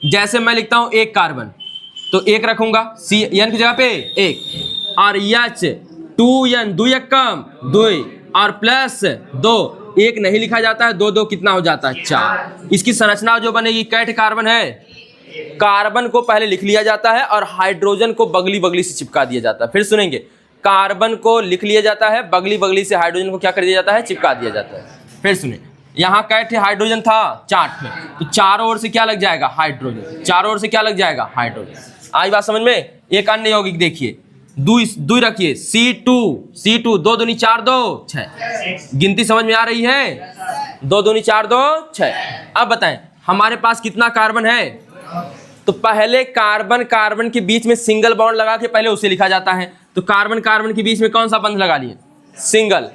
जैसे मैं लिखता हूं एक कार्बन, तो 1 रखूंगा, सी एन की जगह पे 1, और H 2n 2 1 कम 2 और प्लस 2, 1 नहीं लिखा जाता है, 2 2 कितना हो जाता है? 4। इसकी संरचना जो बनेगी, कैट कार्बन है, कार्बन को पहले लिख लिया जाता है और हाइड्रोजन को बगली बगली से चिपका दिया जाता है। फिर सुनेंगे, कार्बन को लिख लिया जाता है, बगली बगली से हाइड्रोजन को क्या कर दिया जाता है? चिपका दिया जाता है। फिर सुने, यहाँ कैट हाइड्रोजन था चार्ट में, तो चारों ओर से क्या लग जाएगा? हाइड्रोजन। चारों ओर से क्या लग जाएगा? हाइड्रोजन। आई बात समझ में? एक अन्य यौगिक देखिए, दो रखिए, C2 2 दूनी 4 2 6। गिनती समझ में आ रही है? 2 दूनी 4 2 6। अब बताएं हमारे पास कितना कार्बन है? तो पहले कार्बन कार्बन के बीच में सिंगल बॉन्ड लगा के पहले उसे लिखा जाता है। तो कार्बन कार्बन के बीच में कौन सा बंध लगा लिए? सिंगल।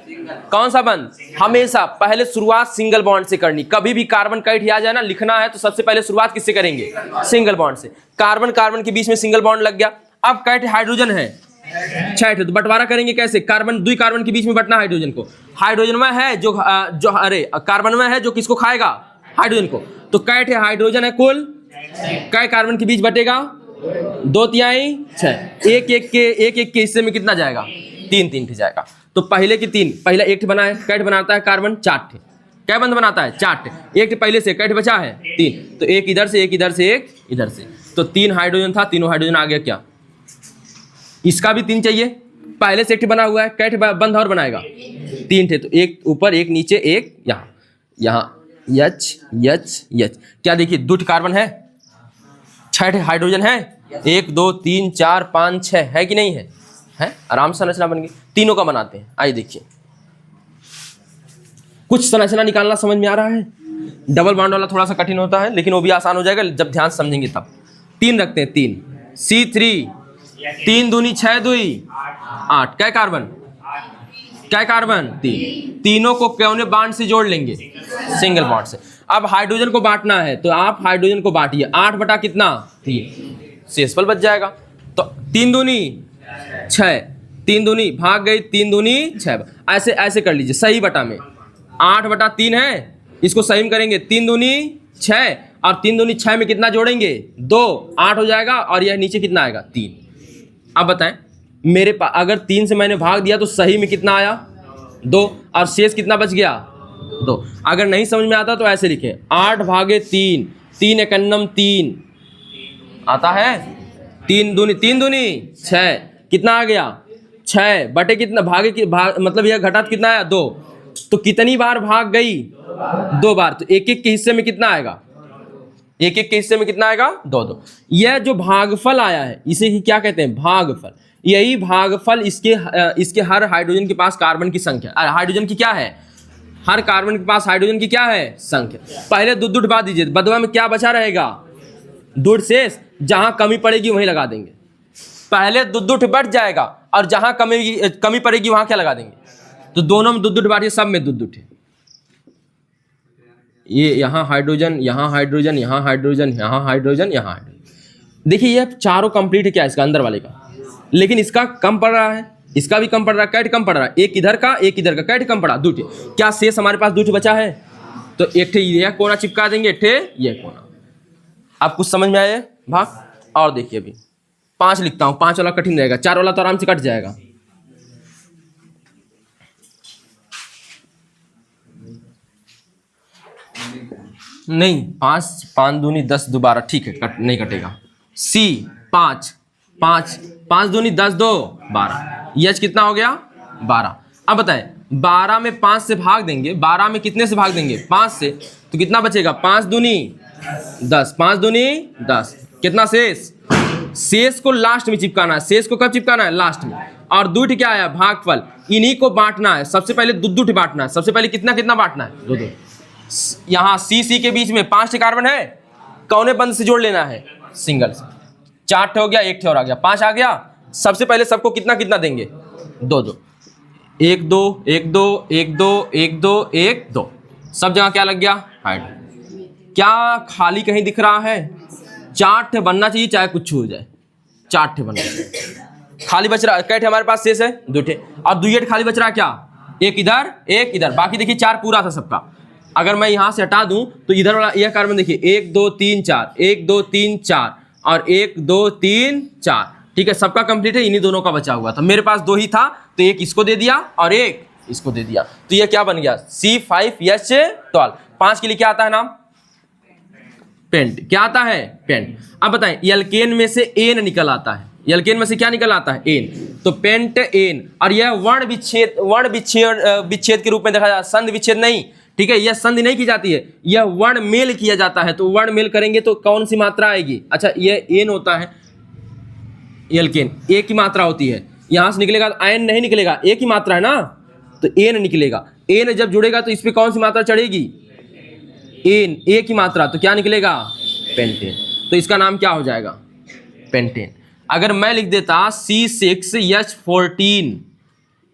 कौन सा बंध? हमेशा पहले शुरुआत सिंगल बॉन्ड से करनी। कभी भी कार्बन कैट आ जाए ना, लिखना है तो सबसे पहले शुरुआत किससे करेंगे? सिंगल बॉन्ड से। कार्बन कार्बन के बीच में सिंगल बॉन्ड लग गया। अब कैट हाइड्रोजन है 6, तो बंटवारा करेंगे कैसे? कार्बन 2 कार्बन के बीच में बंटना हाइड्रोजन को। हाइड्रोजन में है जो कार्बन में है जो किसको खाएगा? हाइड्रोजन को। तो कैट है हाइड्रोजन है, कुल कै कार्बन के बीच बटेगा 2 तिहाई 6। एक एक के हिस्से में कितना जाएगा? 3 3 जाएगा। तो पहले की 3, पहला 1 बना है, कैट बनाता है कार्बन 4 ठे। क्या बंध बनाता है? 4 ठे। 1 पहले से, कैट बचा है 3, तो 1 इधर से, 1 इधर से, 1 इधर से, तो 3 हाइड्रोजन था, तीनों हाइड्रोजन आ गया। क्या इसका भी 3 चाहिए? पहले से 1 बना हुआ है, कैट बंध और बनाएगा 3 ठे, तो 1 ऊपर 1 नीचे 1 यहाँ H। क्या देखिए 2 कार्बन है, 6 हाइड्रोजन है, 1 2 3 4 5 6 है कि नहीं है? है। आराम से संरचना बन गई। तीनों का बनाते हैं। आइए देखिए, कुछ संरचना निकालना समझ में आ रहा है? डबल बॉन्ड वाला थोड़ा सा कठिन होता है, लेकिन वो भी आसान हो जाएगा जब ध्यान समझेंगे तब। 3 रखते हैं, 3 C3 3 दूनी 6 2 8। क्या कार्बन? क्या कार्बन? 3। तीनों को कौने बॉन्ड से जोड़ लेंगे? सिंगल बॉन्ड से। अब हाइड्रोजन को बांटना है, तो आप हाइड्रोजन को बांटिए, 8 बटा कितना? 3। शेषफल बच जाएगा। तो 3 दूनी 6, 3 दूनी भाग गई, 3 दूनी 6। ऐसे ऐसे कर लीजिए, सही बटा में 8 बटा 3 है, इसको सही में करेंगे 3 दूनी 6 और 3 दूनी 6 में कितना जोड़ेंगे? 2, 8 हो जाएगा और यह नीचे कितना आएगा? 3। अब बताएं मेरे पास अगर 3 से मैंने भाग दिया तो सही में कितना आया? 2, और शेष कितना बच गया? 2। अगर नहीं समझ में आता तो ऐसे लिखें, 8 भागे 3, 3 एकन्नम 3 आता है, 3 दूनी 6, कितना आ गया? 6 बटे कितना भागे मतलब यह घटा कितना आया? 2। तो कितनी बार भाग गई? 2 बार। तो 1 1 के हिस्से में कितना आएगा? 1 1 के हिस्से में कितना आएगा? 2 2। यह जो भागफल आया है इसे ही क्या कहते हैं? भागफल। यही भागफल इसके हर हाइड्रोजन के पास कार्बन की संख्या, हाइड्रोजन की क्या है? हर कार्बन के पास हाइड्रोजन की क्या है? संख्या। पहले दूध बात दीजिए, बदवा में क्या बचा रहेगा? दूध शेष। जहां कमी पड़ेगी वहीं लगा देंगे। पहले दूध बढ़ जाएगा और जहां कमी पड़ेगी वहां क्या लगा देंगे? तो दोनों में दूध बांटिए, सब में दूध है। ये यहाँ हाइड्रोजन, यहाँ हाइड्रोजन, यहाँ हाइड्रोजन, यहाँ हाइड्रोजन, यहाँ हाइड्रोजन। देखिए ये चारों कंप्लीट है क्या इसका अंदर वाले का, लेकिन इसका कम पड़ रहा है, इसका भी कम पड़ रहा है, कैट कम पड़ रहा है, एक इधर का एक इधर का, कैट कम पड़ा, 2 क्या शेष हमारे पास 2 बचा है? तो 1 यह कोना चिपका देंगे, 1 यह कोना। आप कुछ समझ में आए भाग? और देखिए अभी 5 लिखता हूं, 5 वाला कठिन रहेगा, 4 वाला तो आराम से कट जाएगा। नहीं, 5 5 दूनी 10 दोबारा, ठीक है, नहीं कटेगा। सी 5 5 5 दूनी 10 2 12, एच कितना हो गया 12। अब बताएं 12 में 5 से भाग देंगे, 12 में कितने से भाग देंगे 5 से, तो कितना बचेगा 5 दूनी 10, 5 दूनी 10, कितना शेष, शेष को लास्ट में चिपकाना है। शेष को कब चिपकाना है, लास्ट में। और दूठ क्या आया, भागफल, इन्हीं को बांटना है। सबसे पहले दूठ बांटना है। सबसे पहले कितना कितना बांटना है, 2 2। यहाँ सी के बीच में 5 कार्बन है, कौने बंद से जोड़ लेना है, सिंगल से। 4 हो गया, 1 और आ गया, 5 आ गया। सबसे पहले सबको कितना कितना देंगे, 2 2, 1 2 1 2 1 2 1 2 1 2, सब जगह क्या लग गया, हाइड। क्या खाली कहीं दिख रहा है, 4 बनना चाहिए, चाहे कुछ हो जाए, 4 बनना चाहिए। खाली बच रहा कैट हमारे पास शेष है 2 और 2 खाली बच रहा है क्या, एक इधर एक इधर, बाकी देखिए 4 पूरा था सबका। अगर मैं यहां से हटा दूं तो इधर वाला यह कार्बन देखिए 1 2 3 4 1 2 3 4 और 1 2 3 4, ठीक है, सबका कंप्लीट है, इन्हीं दोनों का बचा हुआ था। मेरे पास 2 ही था तो एक इसको दे दिया और एक इसको दे दिया, तो यह क्या बन गया C5H12। 5 के लिए क्या आता है नाम, पेंट। क्या आता है, पेंट। अब बताएं एल्केन में से एन निकल आता है, एल्केन में से क्या निकल आता है, एन, तो पेंट एन। और यह वर्ण विच्छेद के रूप में देखा जाता है, संधि विच्छेद नहीं, ठीक है, यह संधि नहीं की जाती है, यह वर्ण मेल किया जाता है। तो वर्ण मेल करेंगे तो कौन सी मात्रा आएगी, अच्छा यह एन होता है, एल्केन ए की मात्रा होती है, यहां से निकलेगा तो आयन नहीं निकलेगा, ए की मात्रा है ना, तो एन निकलेगा। एन जब जुड़ेगा तो इस पे कौन सी मात्रा चढ़ेगी, एन, ए की मात्रा, तो क्या निकलेगा, पेंटेन। तो इसका नाम क्या हो जाएगा, पेंटेन। अगर मैं लिख देता C6H14,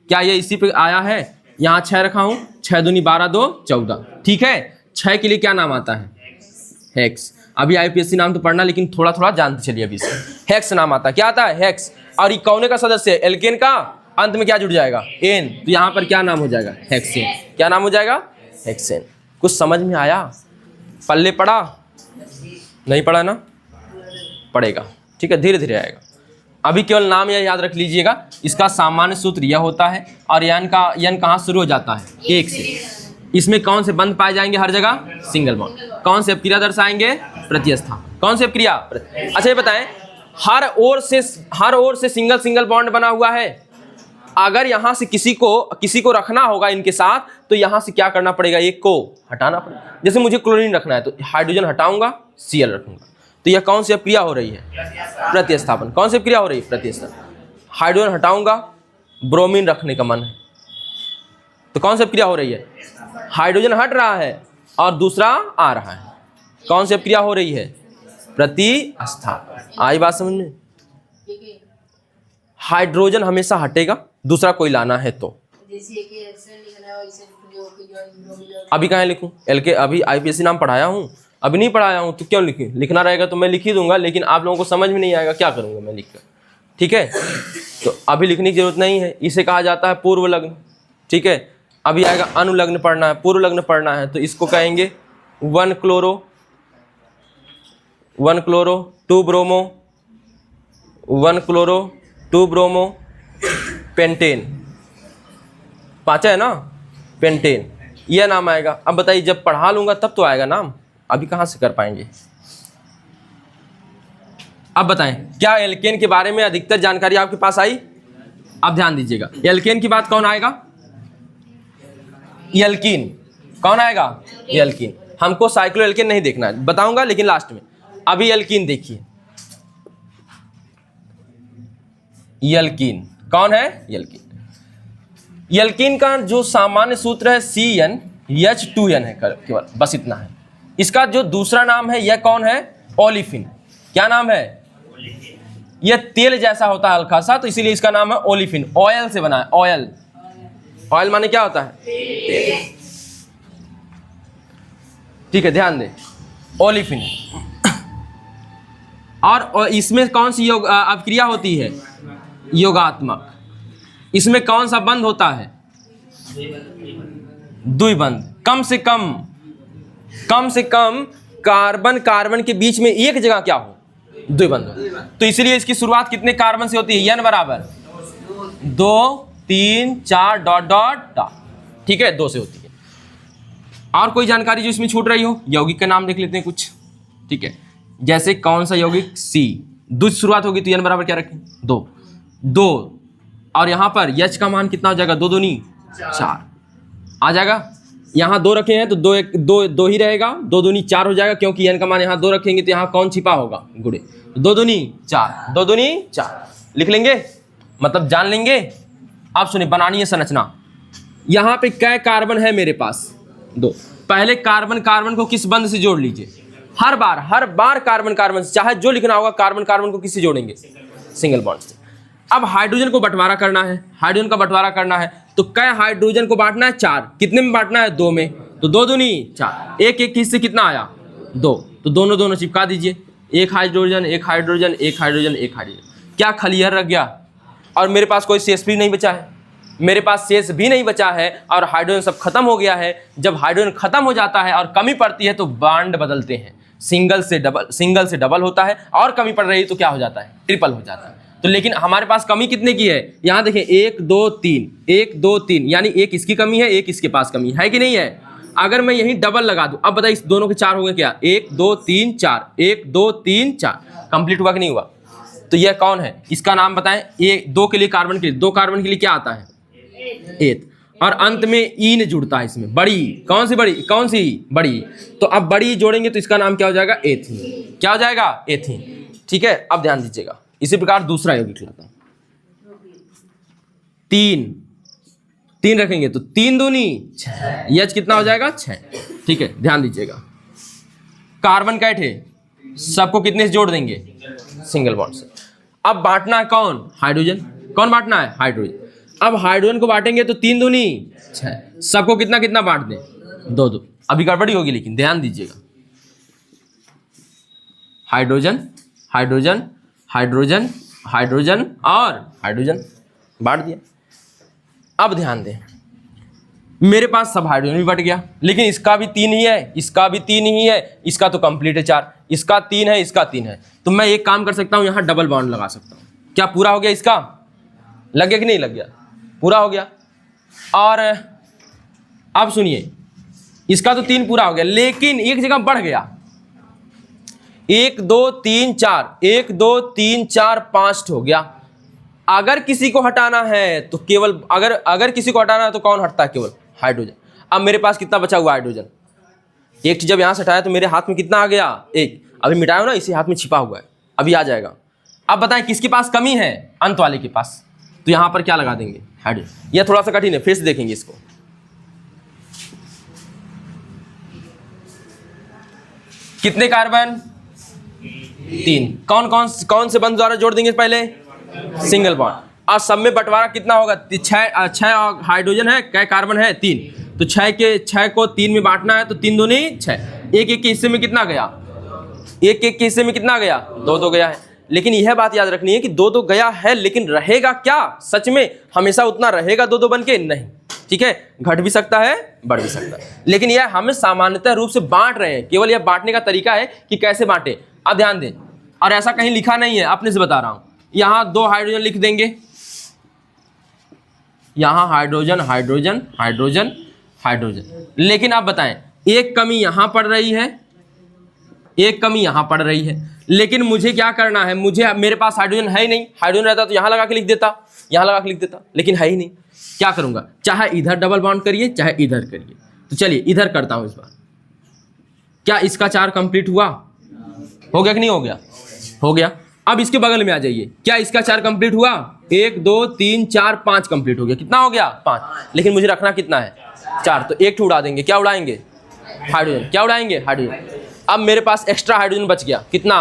क्या ये इसी पे आया है, यहाँ 6 रखा हूं, 6 दूनी 12 2 14, ठीक है। 6 के लिए क्या नाम आता है, हेक्स। अभी आईपीएससी नाम तो पढ़ना, लेकिन थोड़ा थोड़ा जानते चलिए अभी से। हेक्स नाम आता है, क्या आता है, हेक्स। और ये कौने का सदस्य है, एल्केन का, अंत में क्या जुड़ जाएगा, एन, तो यहाँ पर क्या नाम हो जाएगा, हेक्सेन। क्या नाम हो जाएगा, हेक्सेन। कुछ समझ में आया, पल्ले पड़ा, नहीं पड़ा ना, पड़ेगा, ठीक है, धीरे धीरे आएगा। अभी केवल नाम यह याद रख लीजिएगा, इसका सामान्य सूत्र यह होता है। और यन कहाँ शुरू हो जाता है, 1 से। इसमें कौन से बंध पाए जाएंगे, हर जगह सिंगल बॉन्ड। कौन से क्रिया दर्शाएंगे, प्रतिस्थापन। कौन से क्रिया, अच्छा ये बताएं, हर ओर से सिंगल बॉन्ड बना हुआ है। अगर यहाँ से किसी को रखना होगा इनके साथ, तो यहाँ से क्या करना पड़ेगा, एक को हटाना पड़ेगा। जैसे मुझे क्लोरीन रखना है तो हाइड्रोजन हटाऊंगा, Cl रखूंगा, तो यह कौन सी क्रिया हो रही है, प्रतिस्थापन। कौन सी क्रिया हो रही है, प्रतिस्थापन। हाइड्रोजन हटाऊंगा, ब्रोमीन रखने का मन है, तो कौन सी क्रिया हो रही है, हाइड्रोजन हट रहा है और दूसरा आ रहा है, कौन सी क्रिया हो रही है, प्रतिस्थापन। आई बात समझ में, हाइड्रोजन हमेशा हटेगा, दूसरा कोई लाना है तो। अभी कहाँ लिखूं, एलके अभी आईपीएससी नाम पढ़ाया हूँ, अभी नहीं पढ़ाया हूँ तो क्यों लिखूं, लिखना रहेगा तो मैं लिख ही दूंगा, लेकिन आप लोगों को समझ में नहीं आएगा, क्या करूंगा मैं लिखकर, ठीक है। तो अभी लिखने की जरूरत नहीं है, इसे कहा जाता है पूर्व लग्न, ठीक है। अभी आएगा अनुलग्न पढ़ना है, पूर्व लग्न पढ़ना है, तो इसको कहेंगे 1 chloro 2 bromo 1 chloro 2 bromo pentane, 5 है ना, पेंटेन, यह नाम आएगा। अब बताइए जब पढ़ा लूंगा तब तो आएगा नाम, अभी कहाँ से कर पाएंगे। अब बताएं क्या एल्केन के बारे में अधिकतर जानकारी आपके पास आई। अब ध्यान दीजिएगा, एल्केन की बात कौन आएगा, एल्कीन। कौन आएगा, एल्कीन। हमको साइक्लो एल्केन नहीं देखना है, बताऊंगा लेकिन लास्ट में। अभी एल्कीन देखिए, एल्कीन कौन है, एल्कीन। एल्कीन का जो सामान्य सूत्र है CnH2n है केवल, बस इतना है। इसका जो दूसरा नाम है यह कौन है, ओलिफिन। क्या नाम है, यह तेल जैसा होता है हल्का सा, तो इसीलिए इसका नाम है ओलिफिन। ऑयल से बना है, ऑयल। ऑयल माने क्या होता है, तेल, ठीक है, ध्यान दें, ओलिफिन। और इसमें कौन सी अभिक्रिया होती है, योगात्मक। इसमें कौन सा बंध होता है, द्विबंध। कम से कम कार्बन के बीच में एक जगह क्या हो, द्विबंध हो। तो इसलिए इसकी शुरुआत कितने कार्बन से होती है, n बराबर 2 3 4 ... ठीक है, 2 से होती है। और कोई जानकारी जो इसमें छूट रही हो? यौगिक का नाम देख लेते हैं कुछ, ठीक है। जैसे कौन सा यौगिक? सी, दो से शुरुआत होगी तो n बराबर क्या रखें? 2, 2, और यहाँ पर H का मान कितना हो जाएगा? 2 दूनी 4 आ जाएगा। यहाँ 2 रखे हैं तो 2 1 2 2 ही रहेगा, 2 दूनी 4 हो जाएगा, क्योंकि n का मान यहाँ 2 रखेंगे तो यहाँ कौन छिपा होगा? गुणे। 2 दूनी 4, 2 दूनी 4 लिख लेंगे, मतलब जान लेंगे। अब सुनिए, बनानी है संरचना। यहाँ पे कै कार्बन है मेरे पास? 2। पहले कार्बन कार्बन को किस बंध से जोड़ लीजिए? हर बार कार्बन कार्बन से, चाहे जो लिखना होगा कार्बन कार्बन को किससे जोड़ेंगे? सिंगल बॉन्ड से। अब हाइड्रोजन को बंटवारा करना है, हाइड्रोजन का बंटवारा करना है तो कै हाइड्रोजन को बांटना है? 4। कितने में बांटना है? 2 में। तो 2 दूनी 4, एक एक हिस्से कितना आया? 2। तो दोनों चिपका दीजिए, एक हाइड्रोजन एक हाइड्रोजन एक हाइड्रोजन एक हाइड्रोजन। क्या खलिहर रख गया? और मेरे पास कोई शेष भी नहीं बचा है, मेरे पास शेष भी नहीं बचा है और हाइड्रोजन सब खत्म हो गया है। जब हाइड्रोजन खत्म हो जाता है और कमी पड़ती है तो बॉन्ड बदलते हैं, सिंगल से डबल होता है, और कमी पड़ रही है तो क्या हो जाता है? ट्रिपल हो जाता है। तो लेकिन हमारे पास कमी कितने की है? यहाँ देखें 1 2 3, 1 2 3, यानी एक इसकी कमी है, एक इसके पास कमी है कि नहीं है? अगर मैं यहीं डबल लगा दूं, अब बताइए इस दोनों के 4 हो गए क्या? 1 2 3 4, 1 2 3 4, कंप्लीट हुआ कि नहीं हुआ? तो यह कौन है? इसका नाम बताएं। ये 2 के लिए कार्बन के लिए, 2 कार्बन के लिए क्या आता है? एथ। और अंत में ईन जुड़ता है इसमें, बड़ी। कौन सी बड़ी? कौन सी बड़ी? तो अब बड़ी जोड़ेंगे तो इसका नाम क्या हो जाएगा? एथीन। क्या हो जाएगा? एथीन। ठीक है, अब ध्यान दीजिएगा। इसी प्रकार दूसरा यौगिक लाता हूं। 3 रखेंगे तो 3 दूनी 6, H कितना हो जाएगा? 6। ठीक है, ध्यान दीजिएगा। कार्बन कैट है, सबको कितने से जोड़ देंगे? सिंगल बॉन्ड से। अब बांटना है कौन? हाइड्रोजन। कौन बांटना है? हाइड्रोजन। अब हाइड्रोजन को बांटेंगे तो 3 दूनी 6, सबको कितना कितना बांट दें? 2 2। अभी गड़बड़ी होगी, लेकिन ध्यान दीजिएगा। हाइड्रोजन हाइड्रोजन हाइड्रोजन हाइड्रोजन और हाइड्रोजन बांट दिया। अब ध्यान दें, मेरे पास सब हाइड्रोजन भी बट गया, लेकिन इसका भी 3 ही है, इसका भी 3 ही है, इसका तो कंप्लीट है 4, इसका 3 है, इसका 3 है। तो मैं एक काम कर सकता हूं, यहां डबल बॉन्ड लगा सकता हूं। क्या पूरा हो गया? इसका लग गया कि नहीं लग गया? पूरा हो गया। और अब सुनिए, इसका तो 3 पूरा हो गया, लेकिन एक जगह बढ़ गया। 1 2 3 4, 1 2 3 4 5 हो गया। अगर किसी को हटाना है तो केवल अगर किसी को हटाना है तो कौन हटता है? केवल हाइड्रोजन। अब मेरे पास कितना बचा हुआ? हाइड्रोजन। एक जब यहां से हटाया तो मेरे हाथ में कितना आ गया? 1। अभी मिटाया ना, इसी हाथ में छिपा हुआ है, अभी आ जाएगा। अब बताएं किसके पास कमी है? अंत वाले के पास। तो यहां पर क्या लगा देंगे? हाइड्रोजन। यह थोड़ा सा कठिन है, फिर से देखेंगे इसको। कितने कार्बन? 3। कौन से बंध द्वारा जोड़ देंगे? पहले सिंगल बॉन्ड। और सब में बंटवारा कितना होगा? 6 हाइड्रोजन है, कै कार्बन है? 3। तो 6 को 3 में बांटना है तो 3 दूनी 6। एक एक के हिस्से में कितना गया? एक एक के हिस्से में कितना गया? 2 2 गया है। लेकिन यह बात याद रखनी है कि 2 2 गया है, लेकिन रहेगा क्या सच में? हमेशा उतना रहेगा 2 2 बन के? नहीं। ठीक है, घट भी सकता है, बढ़ भी सकता है, लेकिन यह हमें सामान्यतः रूप से बांट रहे हैं। केवल यह बांटने का तरीका है कि कैसे बांटे। अब ध्यान दें, और ऐसा कहीं लिखा नहीं है, अपने से बता रहा हूं। यहां 2 हाइड्रोजन लिख देंगे, यहां हाइड्रोजन हाइड्रोजन हाइड्रोजन हाइड्रोजन। लेकिन आप बताएं, एक कमी यहां पड़ रही है, एक कमी यहां पड़ रही है, लेकिन मुझे क्या करना है? मेरे पास हाइड्रोजन है ही नहीं। हाइड्रोजन रहता तो यहां लगा के लिख देता, यहां लगा के लिख देता, लेकिन है ही नहीं। क्या करूंगा? चाहे इधर डबल बॉन्ड करिए, चाहे इधर करिए। तो चलिए इधर करता हूं इस बार। क्या इसका 4 कंप्लीट हुआ? हो गया कि नहीं हो गया? हो गया। अब इसके बगल में आ जाइए, क्या इसका 4 कंप्लीट हुआ? 1 2 3 4 5 कंप्लीट हो गया। कितना हो गया? 5। लेकिन मुझे रखना कितना है? 4। तो 1 उड़ा देंगे। क्या उड़ाएंगे? हाइड्रोजन। क्या उड़ाएंगे? हाइड्रोजन। अब मेरे पास एक्स्ट्रा हाइड्रोजन बच गया, कितना?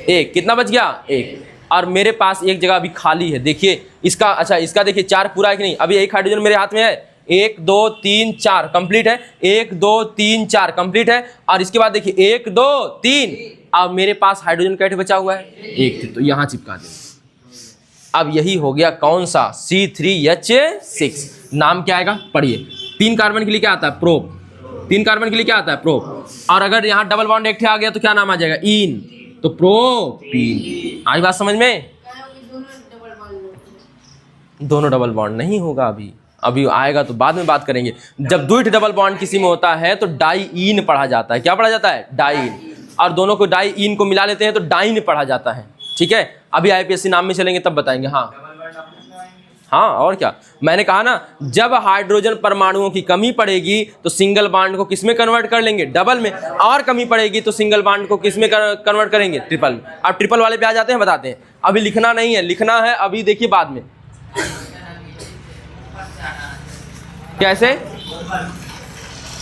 1। कितना बच गया? 1। और मेरे पास एक जगह अभी खाली है, देखिए इसका। अच्छा, इसका देखिए 4 पूरा है कि नहीं? अभी एक हाइड्रोजन मेरे हाथ में है। 1 2 3 4 कंप्लीट है, 1 2 3 4 कंप्लीट है। और इसके बाद देखिए 1 2 3, अब मेरे पास हाइड्रोजन कैट बचा हुआ है? 1। तो यहां चिपका देंगे। अब यही हो गया कौन सा? C3H6। नाम क्या आएगा? पढ़िए। 3 कार्बन के लिए क्या आता है? प्रोप। 3 कार्बन के लिए क्या आता है? प्रोप। और अगर यहाँ डबल बॉन्ड एक आ गया तो क्या नाम आ जाएगा? इन। तो प्रोपीन। आई बात समझ में? दोनों डबल बॉन्ड नहीं होगा, अभी आएगा तो बाद में बात करेंगे। जब द्विठ डबल बॉन्ड किसी में होता है तो डाईइन पढ़ा जाता है। क्या पढ़ा जाता है? डाईइन। और दोनों को डाईइन को मिला लेते हैं तो डाइन पढ़ा जाता है। ठीक है, अभी आईपीएससी नाम में चलेंगे तब बताएंगे। हाँ और क्या, मैंने कहा ना, जब हाइड्रोजन परमाणुओं की कमी पड़ेगी तो सिंगल बॉन्ड को किस में कन्वर्ट कर लेंगे? डबल में। और कमी पड़ेगी तो सिंगल बॉन्ड को किस में कन्वर्ट करेंगे? ट्रिपल में। अब ट्रिपल वाले पे आ जाते हैं, बताते हैं। अभी लिखना नहीं है, लिखना है अभी, देखिए बाद में। कैसे?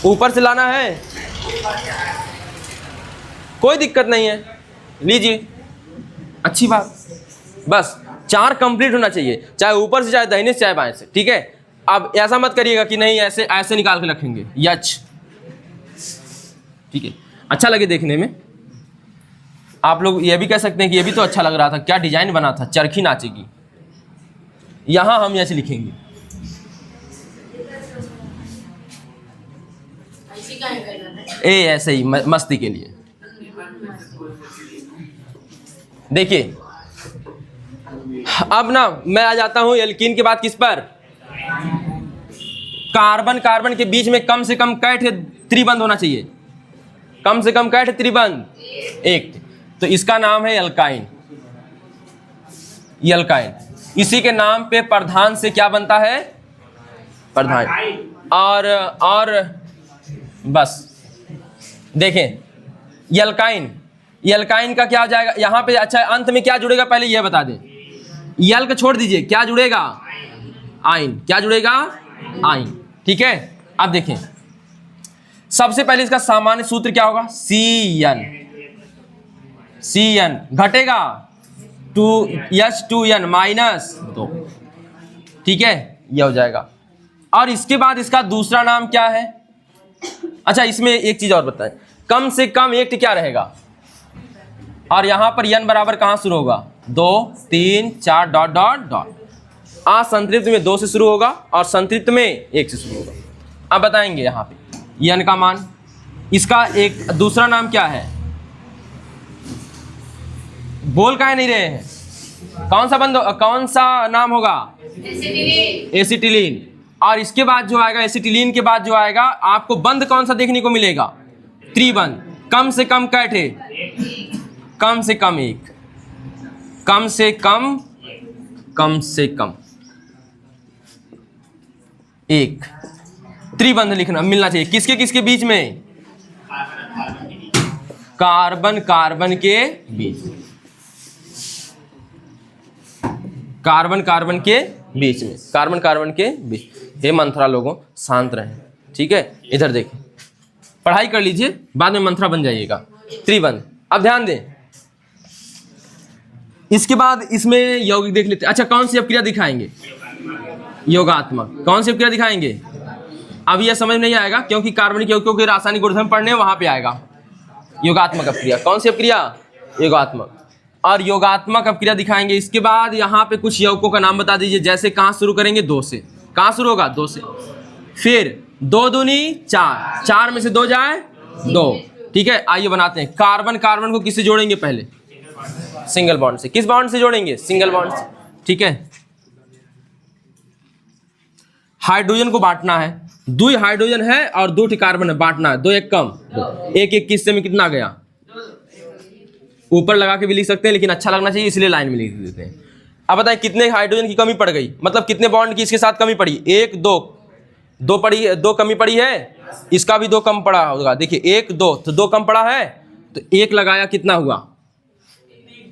ऊपर से लाना है, कोई दिक्कत नहीं है, लीजिए, अच्छी बात। बस 4 कंप्लीट होना चाहिए, चाहे ऊपर से, चाहे दाहिने से, चाहे बाएं से। ठीक है, अब ऐसा मत करिएगा कि नहीं ऐसे ऐसे निकाल के रखेंगे, यच। ठीक है, अच्छा लगे देखने में। आप लोग ये भी कह सकते हैं कि ये भी तो अच्छा लग रहा था, क्या डिजाइन बना था, चरखी नाचेगी। यहां हम ऐसे लिखेंगे, ऐसे ही मस्ती के लिए। देखिए अब ना मैं आ जाता हूं एल्कीन के बाद किस पर? कार्बन कार्बन के बीच में कम से कम कैट त्रिबंध होना चाहिए, कम से कम कैट त्रिबंध एक। तो इसका नाम है एल्काइन। एल्काइन, इसी के नाम पे प्रधान से क्या बनता है? प्रधान। और बस देखें, एल्काइन, एल्काइन का क्या हो जाएगा यहाँ पे? अच्छा, अंत में क्या जुड़ेगा पहले यह बता दें। यल को छोड़ दीजिए, क्या जुड़ेगा? आइन। क्या जुड़ेगा? आइन। ठीक है, अब देखें, सबसे पहले इसका सामान्य सूत्र क्या होगा? CN। CN घटेगा 2H2N -2। ठीक है, यह हो जाएगा। और इसके बाद इसका दूसरा नाम क्या है? अच्छा, इसमें एक चीज और बताएं, कम से कम एक क्या रहेगा? और यहां पर n बराबर कहां शुरू होगा? 2 3 4 डॉट डॉट डॉट। असंतृप्त में 2 से शुरू होगा और संतृप्त में 1 से शुरू होगा। अब बताएंगे यहाँ पे n का मान। इसका एक दूसरा नाम क्या है? बोल काहे नहीं रहे हैं? कौन सा नाम होगा? एसिटिलीन। और इसके बाद जो आएगा, एसिटिलीन के बाद जो आएगा, आपको बंध कौन सा देखने को मिलेगा? त्रिबंध। कम से कम कैटे? कम से कम एक, कम से कम एक त्रिबंध लिखना मिलना चाहिए। किसके किसके बीच में? कार्बन कार्बन के बीच में, कार्बन कार्बन के बीच में, कार्बन कार्बन के बीच। हे मंथरा लोगों, शांत रहें। ठीक है, इधर देखें, पढ़ाई कर लीजिए, बाद में मंथरा बन जाइएगा। त्रिबंध। अब ध्यान दें, इसके बाद इसमें यौगिक देख लेते हैं। अच्छा, कौन सी अपक्रिया दिखाएंगे? योगात्मक। कौन सी अपक्रिया दिखाएंगे? अब यह समझ नहीं आएगा क्योंकि कार्बनिक यौगिकों के रासायनिक गुणधर्म पढ़ने वहां पे आएगा। योगात्मक अपक्रिया। कौन सी अपक्रिया? योगात्मक। और योगात्मक अपक्रिया दिखाएंगे। इसके बाद यहाँ पे कुछ यौगिकों का नाम बता दीजिए। जैसे कहाँ शुरू करेंगे? 2 से। कहाँ शुरू होगा? 2 से। फिर 2 दूनी 4, 4 में से 2 जाए 2। ठीक है, आइए बनाते हैं। कार्बन कार्बन को किससे जोड़ेंगे? पहले सिंगल बॉन्ड से। किस बॉन्ड से जोड़ेंगे? सिंगल बॉन्ड से। ठीक है, हाइड्रोजन को बांटना है। 2 हाइड्रोजन है और 2 कार्बन है, बांटना है। 2 एक कम, 1 किस्से में कितना गया? ऊपर लगा के भी लिख सकते हैं, लेकिन अच्छा लगना चाहिए इसलिए लाइन में लिख देते हैं। अब बताएं कितने हाइड्रोजन की कमी पड़ गई, मतलब कितने बॉन्ड की इसके साथ कमी पड़ी? 1 2 पड़ी, 2 कमी पड़ी है। इसका भी 2 कम पड़ा होगा। देखिए 1 2, तो 2 कम पड़ा है तो 1 लगाया, कितना हुआ?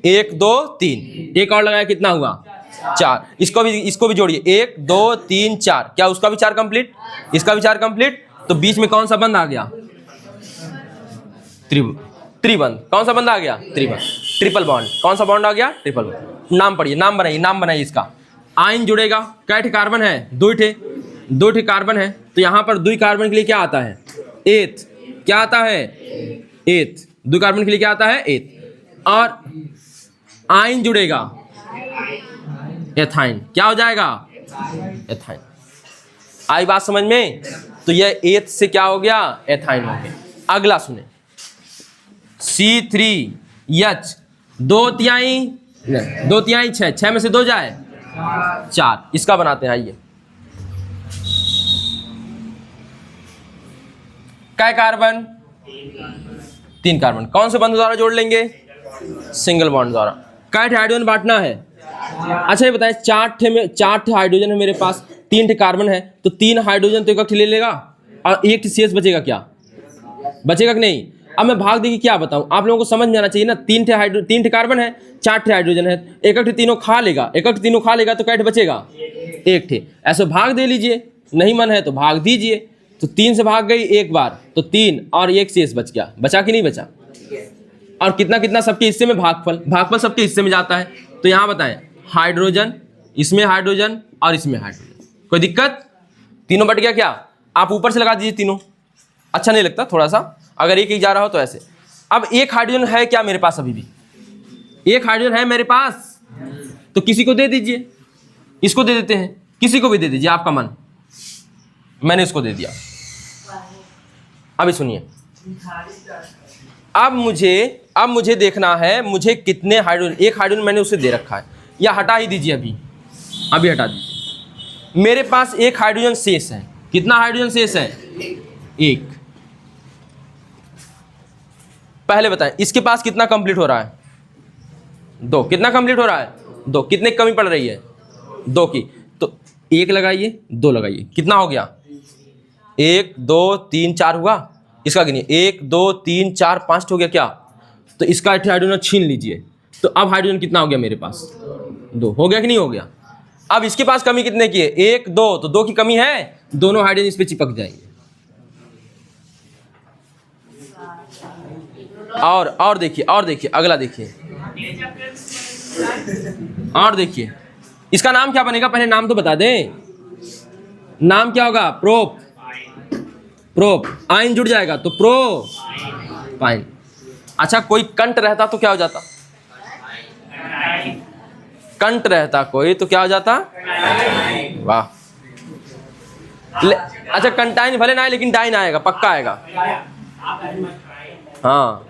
1 2 3। एक और लगाया, कितना हुआ? 4। इसको भी जोड़िए, 1 2 3 4। क्या उसका भी 4 कंप्लीट? इसका भी 4 कंप्लीट। तो बीच में कौन सा बंध आ गया? त्रिबंध। कौन सा बंध आ गया? त्रिबंध। Triple bond. कौन सा बॉन्ड आ गया? Triple bond. नाम पढ़िए, नाम बनाइए इसका। आयन जुड़ेगा। कैट कार्बन है? 2 कार्बन है, तो यहाँ पर 2 कार्बन के लिए क्या आता है? एथ। क्या आता है? एथ। 2 कार्बन के लिए क्या आता है? एथ। और आयन जुड़ेगा, एथाइन। क्या हो जाएगा? एथाइन। आई बात समझ में? तो यह एथ से क्या हो गया? एथाइन हो गया। अगला सुने, C3H 2 तिहाई 6, 6 में से 2 जाए 4। इसका बनाते हैं। आइए कै कार्बन? 3 कार्बन। कौन से बंध द्वारा जोड़ लेंगे? सिंगल बॉन्ड द्वारा। कै हाइड्रोजन बांटना है? अच्छा ये बताएं, 4 ठे हाइड्रोजन है मेरे पास, 3 ठे कार्बन है, तो 3 हाइड्रोजन तो एक ले लेगा और 1 शेष बचेगा। क्या बचेगा कि नहीं? अब मैं भाग देगी क्या बताऊं, आप लोगों को समझ में आना चाहिए ना। 3 ठे कार्बन है, 4 ठे हाइड्रोजन है, एक तीनों खा लेगा, तीनों खा लेगा तो कै ठे बचेगा? 1 ठे। ऐसे भाग दे लीजिए, नहीं मन है तो भाग दीजिए। तो 3 से भाग गई एक बार तो 3 और 1 शेष बच गया। बचा कि नहीं बचा? और कितना कितना सबके हिस्से में? भागफल सबके हिस्से में जाता है। तो यहां बताएं, हाइड्रोजन, इसमें हाइड्रोजन और इसमें हाइड्रोजन, कोई दिक्कत? तीनों बट गया क्या? आप ऊपर से लगा दीजिए तीनों, अच्छा नहीं लगता थोड़ा सा, अगर एक जा रहा हो तो ऐसे। अब 1 हाइड्रोजन है क्या मेरे पास? अभी भी 1 हाइड्रोजन है मेरे पास, तो किसी को दे दीजिए, इसको दे देते हैं, किसी को भी दे दीजिए, आपका मन। मैंने इसको दे दिया। अभी सुनिए, अब मुझे देखना है मुझे कितने हाइड्रोजन, 1 हाइड्रोजन मैंने उसे दे रखा है, या हटा ही दीजिए, अभी हटा दीजिए। मेरे पास 1 हाइड्रोजन शेष है। कितना हाइड्रोजन शेष है? 1। पहले बताएं इसके पास कितना कंप्लीट हो रहा है? 2। कितना कंप्लीट हो रहा है? 2। कितने की कमी पड़ रही है? 2 की। तो 1 लगाइए, 2 लगाइए, कितना हो गया? 1 2 3 4 हुआ। इसका गिनिए, 1 2 3 4 5 हो गया क्या? तो इसका हाइड्रोजन छीन लीजिए, तो अब हाइड्रोजन कितना हो गया मेरे पास? 2 हो गया कि नहीं हो गया? अब इसके पास कमी कितने की है? 1 2, तो 2 की कमी है, दोनों हाइड्रोजन इस पे चिपक जाएंगे। और देखिए अगला देखिए, और देखिए इसका नाम क्या बनेगा? पहले नाम तो बता दें, नाम क्या होगा? प्रोप, आइन जुड़ जाएगा तो प्रोपाइन। अच्छा कोई कंट रहता तो क्या हो जाता? कंट रहता कोई तो क्या हो जाता? वाह। अच्छा कंटाइन भले ना आए, लेकिन डाइन आएगा, पक्का आएगा। हाँ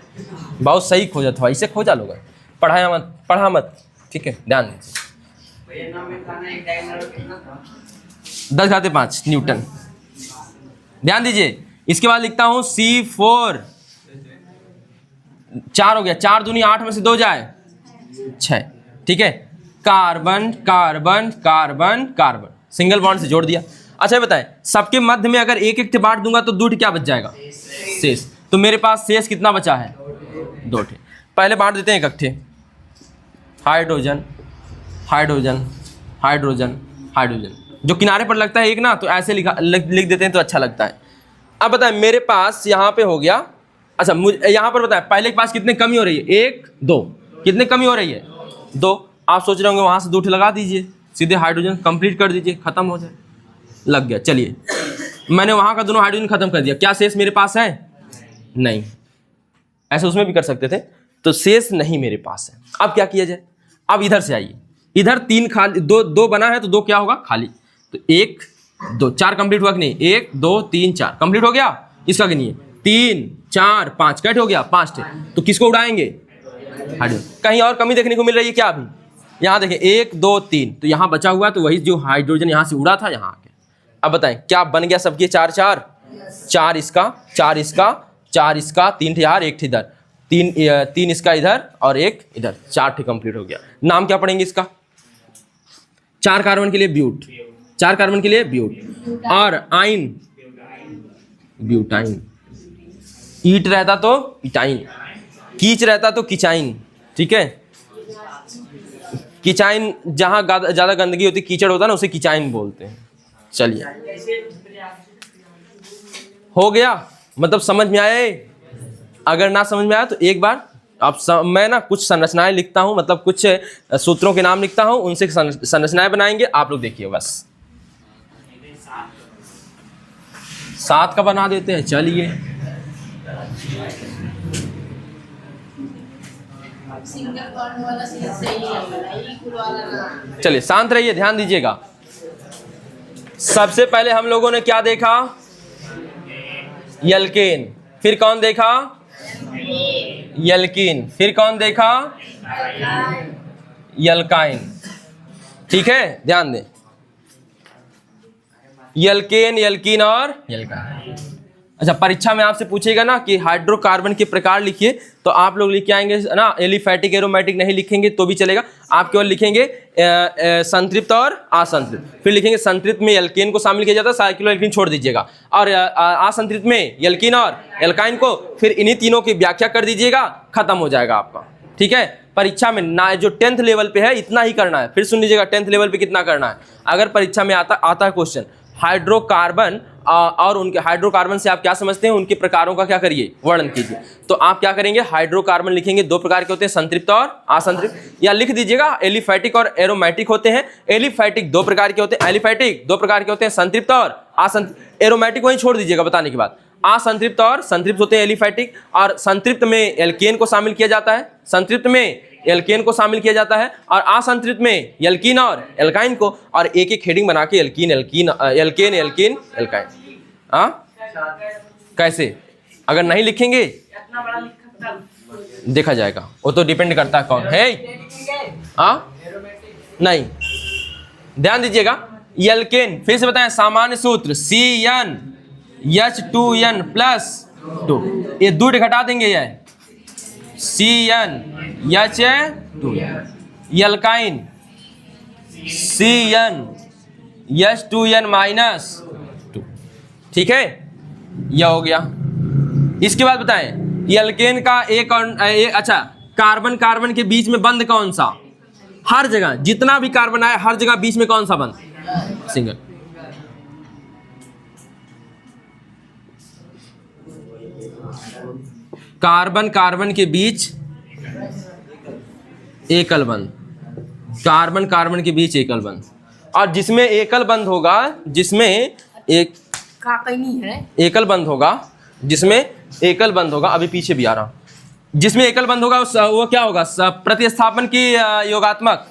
बहुत सही खोजा था, इसे खोजा लोग, पढ़ा मत, ठीक है, ध्यान दीजिए। 10⁵ न्यूटन। ध्यान दीजिए, इसके बाद लिखता हूं C4, 4 हो गया, 4 दूनी 8 में से 2 जाए 6, ठीक है। Carbon carbon carbon carbon, single bond से जोड़ दिया। अच्छा बताएं, सबके मध्य में अगर एक एक बांट दूंगा तो 2 क्या बच जाएगा? शेष। तो मेरे पास शेष कितना बचा है? 2 ठे। पहले बांट देते हैं इकट्ठे, हाइड्रोजन हाइड्रोजन हाइड्रोजन हाइड्रोजन, जो किनारे पर लगता है एक ना, तो ऐसे लिख देते हैं तो अच्छा लगता है। अब बताएं मेरे पास यहाँ पे हो गया। अच्छा मुझे यहाँ पर बताएं, पहले के पास कितने कमी हो रही है? 1 2, कितने कमी हो रही है? 2। आप सोच रहे होंगे वहाँ से 2 ठे लगा दीजिए, सीधे हाइड्रोजन कंप्लीट कर दीजिए, खत्म हो जाए। लग गया, चलिए मैंने वहाँ का दोनों हाइड्रोजन खत्म कर दिया। क्या शेष मेरे पास है? नहीं। ऐसे उसमें भी कर सकते थे, तो शेष नहीं मेरे पास है। अब क्या किया जाए? अब इधर से आइए, इधर 3 खाली, 2 बना है तो 2 क्या होगा? खाली। तो 1 2 4 कंप्लीट हुआ कि नहीं? 1 2 3 4 कंप्लीट हो गया। इसका गिनिए, 3 4 5 कैट हो गया, 5 थे। तो किसको उड़ाएंगे? हाइड्रोजन। कहीं और कमी देखने को मिल रही है क्या? अभी यहाँ देखें 1 2 3, तो यहाँ बचा हुआ, तो वही जो हाइड्रोजन यहाँ से उड़ा था यहाँ आ गया। अब बताएं क्या बन गया सबके? 4 4 4 इसका, 4 इसका, 4 इसका, 3 ठे यार, 1 ठे इधर, 3 इसका इधर और 1 इधर, 4 ठे कंप्लीट हो गया। नाम क्या पढ़ेंगे इसका? 4 कार्बन के लिए ब्यूट, 4 कार्बन के लिए ब्यूट, और आइन ब्यूटाइन, ईट रहता तो इटाइन, कीच रहता तो किचाइन, ठीक है। किचाइन जहां ज्यादा गंदगी होती, कीचड़ होता है ना, उसे किचाइन बोलते हैं। चलिए हो गया, मतलब समझ में आए? अगर ना समझ में आया तो एक बार आप मैं ना कुछ संरचनाएं लिखता हूं, मतलब कुछ सूत्रों के नाम लिखता हूं, उनसे संरचनाएं बनाएंगे, आप लोग देखिए बस। 7 का बना देते हैं, चलिए। चलिए शांत रहिए, ध्यान दीजिएगा। सबसे पहले हम लोगों ने क्या देखा? यल्केन। फिर कौन देखा? यल्कीन। फिर कौन देखा? यल्काइन। ठीक है, ध्यान दें, यल्केन, यल्कीन और यल्काइन। अच्छा, परीक्षा में आपसे पूछेगा ना कि हाइड्रोकार्बन के प्रकार लिखिए, तो आप लोग लिख के आएंगे ना, एलिफैटिक एरोमेटिक नहीं लिखेंगे तो भी चलेगा, आप केवल लिखेंगे संतृप्त और असंतृप्त। फिर लिखेंगे संतृप्त में एल्केन को शामिल किया जाता है, साइक्लोएल्कीन छोड़ दीजिएगा, और असंतृप्त में एल्कीन और एल्काइन को, फिर इन्हीं तीनों की व्याख्या कर दीजिएगा, खत्म हो जाएगा आपका। ठीक है, परीक्षा में ना जो 10th लेवल पे है इतना ही करना है। फिर सुन लीजिएगा 10th लेवल पे कितना करना है। अगर परीक्षा में आता है क्वेश्चन हाइड्रोकार्बन और उनके हाइड्रोकार्बन से आप क्या समझते हैं, उनके प्रकारों का क्या करिए, वर्णन कीजिए। तो आप क्या करेंगे, हाइड्रोकार्बन लिखेंगे, दो प्रकार के होते हैं, संतृप्त और असंतृप्त, या लिख दीजिएगा एलिफैटिक और एरोमेटिक होते हैं। एलिफैटिक दो प्रकार के होते हैं, एलिफैटिक दो प्रकार के होते हैं, संतृप्त और असंतृप्त। एरोमेटिक वहीं छोड़ दीजिएगा बताने के बाद। असंतृप्त और संतृप्त होते हैं एलिफैटिक, और संतृप्त में एल्केन को शामिल किया जाता है, संतृप्त में एल्केन को शामिल किया जाता है, और असंतृप्त में एल्कीन और एल्काइन को, और एक एक हेडिंग बना के alkene alkene alkane alkene alkyne. हाँ, कैसे? अगर नहीं लिखेंगे देखा जाएगा, वो तो डिपेंड करता है कौन है। हाँ, नहीं, ध्यान दीजिएगा। एल्केन फिर से बताएं, सामान्य सूत्र CnH2n+2, ये दूर घटा देंगे, ये CnH2, एल्काइन CnH2n-2। ठीक है, यह हो गया। इसके बाद बताएं एल्केन का अच्छा, कार्बन कार्बन के बीच में बंध कौन सा? हर जगह जितना भी कार्बन आया हर जगह बीच में कौन सा बंध? सिंगल। कार्बन कार्बन के बीच एकल बंध, कार्बन कार्बन के बीच एकल बंध, और जिसमें एकल बंध होगा, जिसमें एकल बंध होगा, जिसमें एकल बंध होगा, अभी पीछे भी आ रहा हूं, जिसमें एकल बंध होगा वो क्या होगा? प्रतिस्थापन की योगात्मक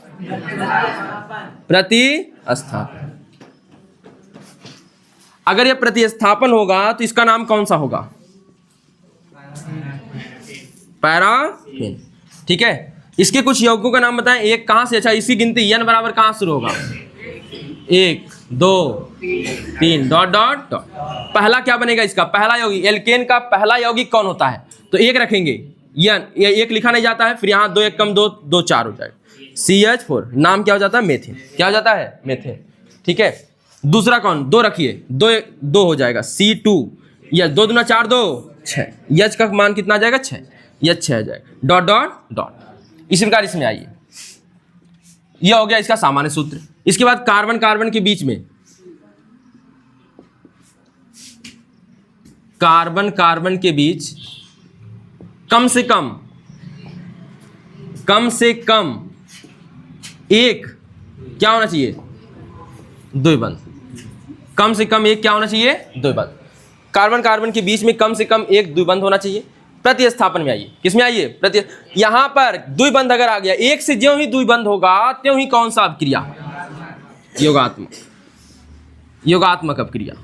प्रतिस्थापन। अगर यह प्रतिस्थापन होगा तो इसका नाम कौन सा होगा? पैराफिन। ठीक है, इसके कुछ यौगिकों का नाम बताएं। एक कहां से? अच्छा, इसी गिनती n बराबर कहां शुरू होगा? 1 2 3 डॉट डॉट डॉट। पहला क्या बनेगा इसका? पहला यौगिक, एल्केन का पहला यौगिक कौन होता है? तो एक रखेंगे, ये एक लिखा नहीं जाता है, फिर यहाँ 2 1 कम 2 2 4 हो जाएगा, CH4। नाम क्या हो जाता है? मेथेन। क्या हो जाता है? मेथेन। ठीक है, दूसरा कौन? 2 रखिए, 2 हो जाएगा, C2। या 2 दूना 4 2 6, H का मान कितना आ जाएगा? 6, यह 6 आ जाएगा, डॉट डॉट डॉट। इसी प्रकार इसमें आइए, यह हो गया इसका सामान्य सूत्र। इसके बाद कार्बन कार्बन के बीच में, कार्बन कार्बन के बीच कम से कम एक क्या होना चाहिए? द्विबंध। कम से कम एक क्या होना चाहिए? द्विबंध। कार्बन कार्बन के बीच में कम से कम एक द्विबंध होना चाहिए। प्रतिस्थापन में आइए, किसमें आइए? यहां पर द्विबंध अगर आ गया, एक से ज्यों ही द्विबंध होगा त्यों ही कौन सा अपक्रिया? योगात्मक, योगात्मक अपक्रिया।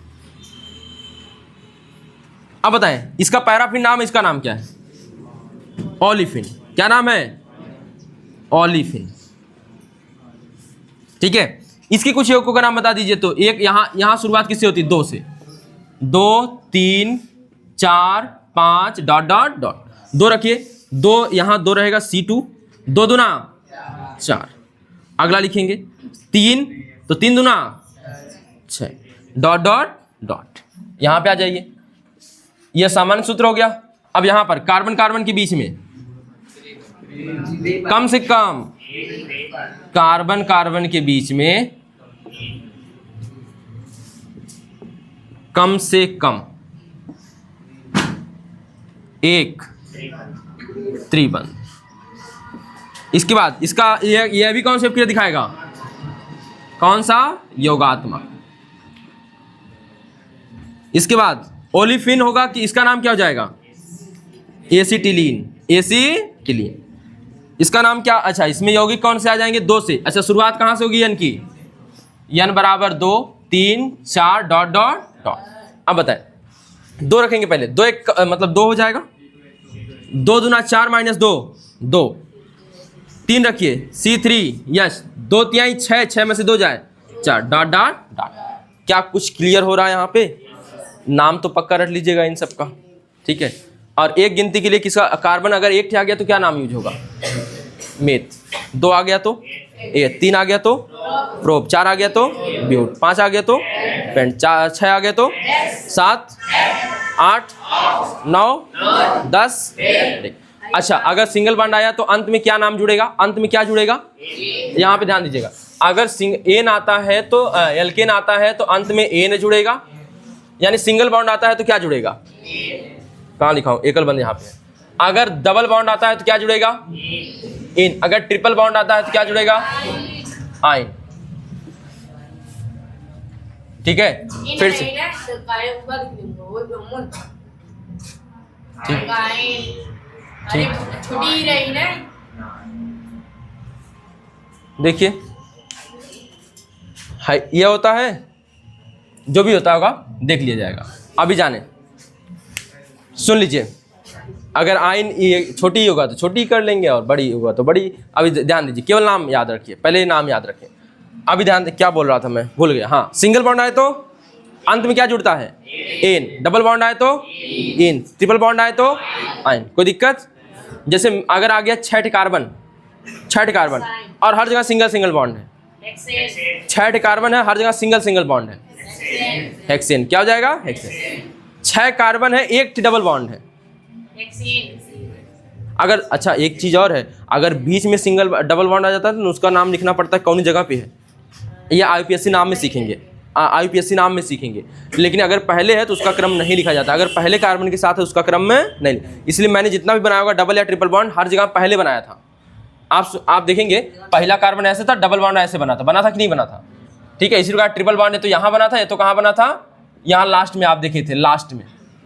अब बताएं, इसका पैराफिन नाम, इसका नाम क्या है? ओलिफिन। क्या नाम है? ओलिफिन। ठीक है, इसके कुछ यौगिकों का नाम बता दीजिए। तो एक यहां शुरुआत किससे होती है? 2 से, 2 3 4 5 डॉट डॉट डॉट, 2 रखिए, 2 यहां 2 रहेगा, C2, 2 दूना 4। अगला लिखेंगे 3, तो 3 दूना 6 डॉट डॉट डॉट। यहां पे आ जाइए, यह सामान्य सूत्र हो गया। अब यहां पर कार्बन कार्बन के बीच में कम से कम, कार्बन कार्बन के बीच में कम से कम एक त्रिबंध। इसके बाद इसका यह भी कौन सी अपक्रिया दिखाएगा? कौन सा? योगात्मक। इसके बाद ओलिफिन होगा, कि इसका नाम क्या हो जाएगा? एसिटिलीन। एसिटिलीन, इसका नाम क्या? अच्छा, इसमें यौगिक कौन से आ जाएंगे? 2 से। अच्छा, शुरुआत कहां से होगी n की? n बराबर 2 3 4 डॉट डॉट डॉट। अब बताएं, 2 रखेंगे पहले, 2 1 मतलब 2 हो जाएगा, 2 दूना 4 माइनस 2 2, 3 रखिए, C3, यस, 2 3 6 में से 2 जाए 4 डॉट डॉट डॉट। क्या कुछ क्लियर हो रहा है यहाँ पे? नाम तो पक्का रट लीजिएगा इन सब का, ठीक है। और एक गिनती के लिए किसका कार्बन अगर एक आ गया तो क्या नाम यूज होगा? मेथ। 2 आ गया तो 3 आ गया तो प्रोप, 4 आ गया तो ब्यूट, 5 आ गया तो पेंट, 6 आ गया तो 7, 8, 9, 10। अच्छा, अगर सिंगल बॉन्ड आया तो अंत में क्या नाम जुड़ेगा? अंत में क्या जुड़ेगा? यहाँ पे ध्यान दीजिएगा, अगर एन आता है तो एल्केन आता है तो अंत में एन जुड़ेगा, यानी सिंगल बॉन्ड आता है तो क्या जुड़ेगा? कहाँ लिखा हूँ? एकल बंद यहाँ पे। अगर डबल बॉन्ड आता है तो क्या जुड़ेगा? इन। अगर ट्रिपल बॉन्ड आता है तो क्या जुड़ेगा? आइन। ठीक है, फिर से देखिए, ये होता है, जो भी होता होगा देख लिया जाएगा। अभी जाने, सुन लीजिए, अगर आइन छोटी होगा तो छोटी कर लेंगे और बड़ी होगा तो बड़ी। अभी ध्यान दीजिए, केवल नाम याद रखिए, पहले नाम याद रखिए। अभी ध्यान दे, क्या बोल रहा था मैं, भूल गया। हाँ, सिंगल बॉन्ड आए तो अंत में क्या जुड़ता है? एन। डबल बॉन्ड आए तो इन। ट्रिपल बॉन्ड आए तो आइन। कोई दिक्कत? जैसे अगर आ गया 6 कार्बन और हर जगह सिंगल बॉन्ड है, 6 कार्बन है, हर जगह सिंगल बॉन्ड है, हेक्सेन। क्या हो जाएगा? हेक्सेन। 6 कार्बन है, 1 डबल बॉन्ड है, अगर अच्छा एक चीज और है, अगर बीच में सिंगल डबल बॉन्ड आ जाता है तो उसका नाम लिखना पड़ता है कौन जगह पे है। ये आईपीएससी नाम में सीखेंगे, आईपीएससी नाम में सीखेंगे। लेकिन अगर पहले है तो उसका क्रम नहीं लिखा जाता, अगर पहले कार्बन के साथ है उसका क्रम में नहीं। इसलिए मैंने जितना भी बनाया होगा डबल या ट्रिपल बॉन्ड हर जगह पहले बनाया था। आप देखेंगे पहला कार्बन ऐसे था, डबल बॉन्ड ऐसे बना था कि नहीं बना था? ठीक है, इसी प्रकार ट्रिपल बॉन्ड है तो यहाँ बना था, ये तो कहाँ बना था? यहाँ लास्ट में, आप देखे थे लास्ट में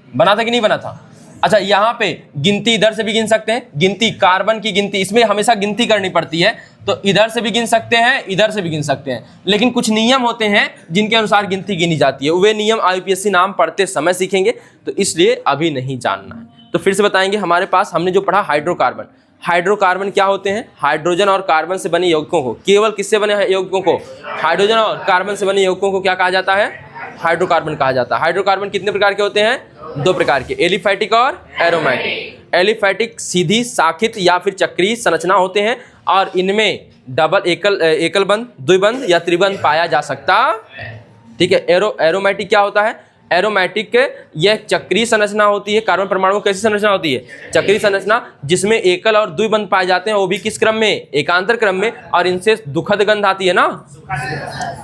बना था कि नहीं बना था? अच्छा, यहाँ पे गिनती इधर से भी गिन सकते हैं, गिनती कार्बन की गिनती, इसमें हमेशा गिनती करनी पड़ती है, तो इधर से भी गिन सकते हैं, इधर से भी गिन सकते हैं। लेकिन कुछ नियम होते हैं जिनके अनुसार गिनती गिनी जाती है, वे नियम आईपीएससी नाम पढ़ते समय सीखेंगे, तो इसलिए अभी नहीं जानना है। तो फिर से बताएंगे, हमारे पास हमने जो पढ़ा हाइड्रोकार्बन। हाइड्रोकार्बन क्या होते हैं? हाइड्रोजन और कार्बन से बने यौगिकों को, केवल किससे बने यौगिकों को? हाइड्रोजन और कार्बन से बने यौगिकों को क्या कहा जाता है? हाइड्रोकार्बन कहा जाता है। हाइड्रोकार्बन कितने प्रकार के होते हैं? 2 प्रकार के, एलिफैटिक और एरोमेटिक। एलिफैटिक सीधी शाखित या फिर चक्रीय संरचना होते हैं और इनमें डबल एकल बंध, द्विबंध या त्रिबंध पाया जा सकता है। ठीक है, एरोमेटिक क्या होता है? एरोमेटिक यह चक्रीय संरचना होती है। कार्बन परमाणु कैसी संरचना होती है? चक्रीय संरचना, जिसमें एकल और द्विबंध पाए जाते हैं, वो भी किस क्रम में? एकांतर क्रम में। और इनसे दुखद गंध आती है ना,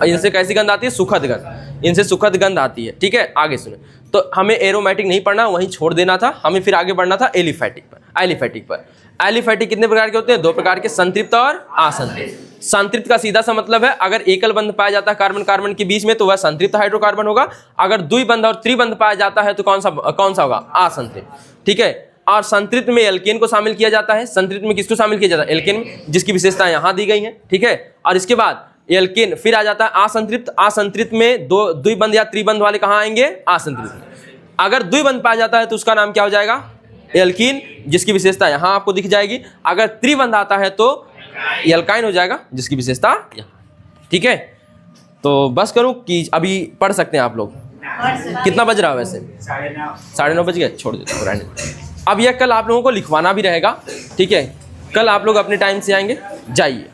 इनसे कैसी गंध आती है? सुखद गंध, इनसे सुखद गंध आती है। ठीक है, आगे सुने, तो हमें एरोमेटिक नहीं पढ़ना, वहीं छोड़ देना था, हमें फिर आगे बढ़ना था एलिफैटिक पर। एलिफैटिक कितने प्रकार के होते हैं? 2 प्रकार के, संतृप्त और असंतृप्त। संतृप्त का सीधा सा मतलब है, अगर एकल बंध पाया जाता है कार्बन कार्बन के बीच में तो वह संतृप्त हाइड्रोकार्बन होगा। अगर द्विबंध और त्रिबंध पाया जाता है तो कौन सा होगा? असंतृप्त। ठीक है, और संतृप्त में एल्केन को शामिल किया जाता है। संतृप्त में किसको शामिल किया जाता है? एल्केन, जिसकी विशेषताएं यहाँ दी गई हैं। ठीक है, और इसके बाद एल्केन फिर आ जाता है असंतृप्त। असंतृप्त में द्विबंध या त्रिबंध वाले कहाँ आएंगे? असंतृप्त में। अगर द्विबंध पाया जाता है तो उसका नाम क्या हो जाएगा? एल्कीन, जिसकी विशेषता यहाँ आपको दिख जाएगी। अगर त्रिबंध आता है तो एल्काइन हो जाएगा, जिसकी विशेषता यहाँ। ठीक है, तो बस करूँ कि अभी पढ़ सकते हैं आप लोग? कितना बज रहा है वैसे? 9:30 बज गए, छोड़ देते। अब यह कल आप लोगों को लिखवाना भी रहेगा। ठीक है, कल आप लोग अपने टाइम से आएंगे, जाइए।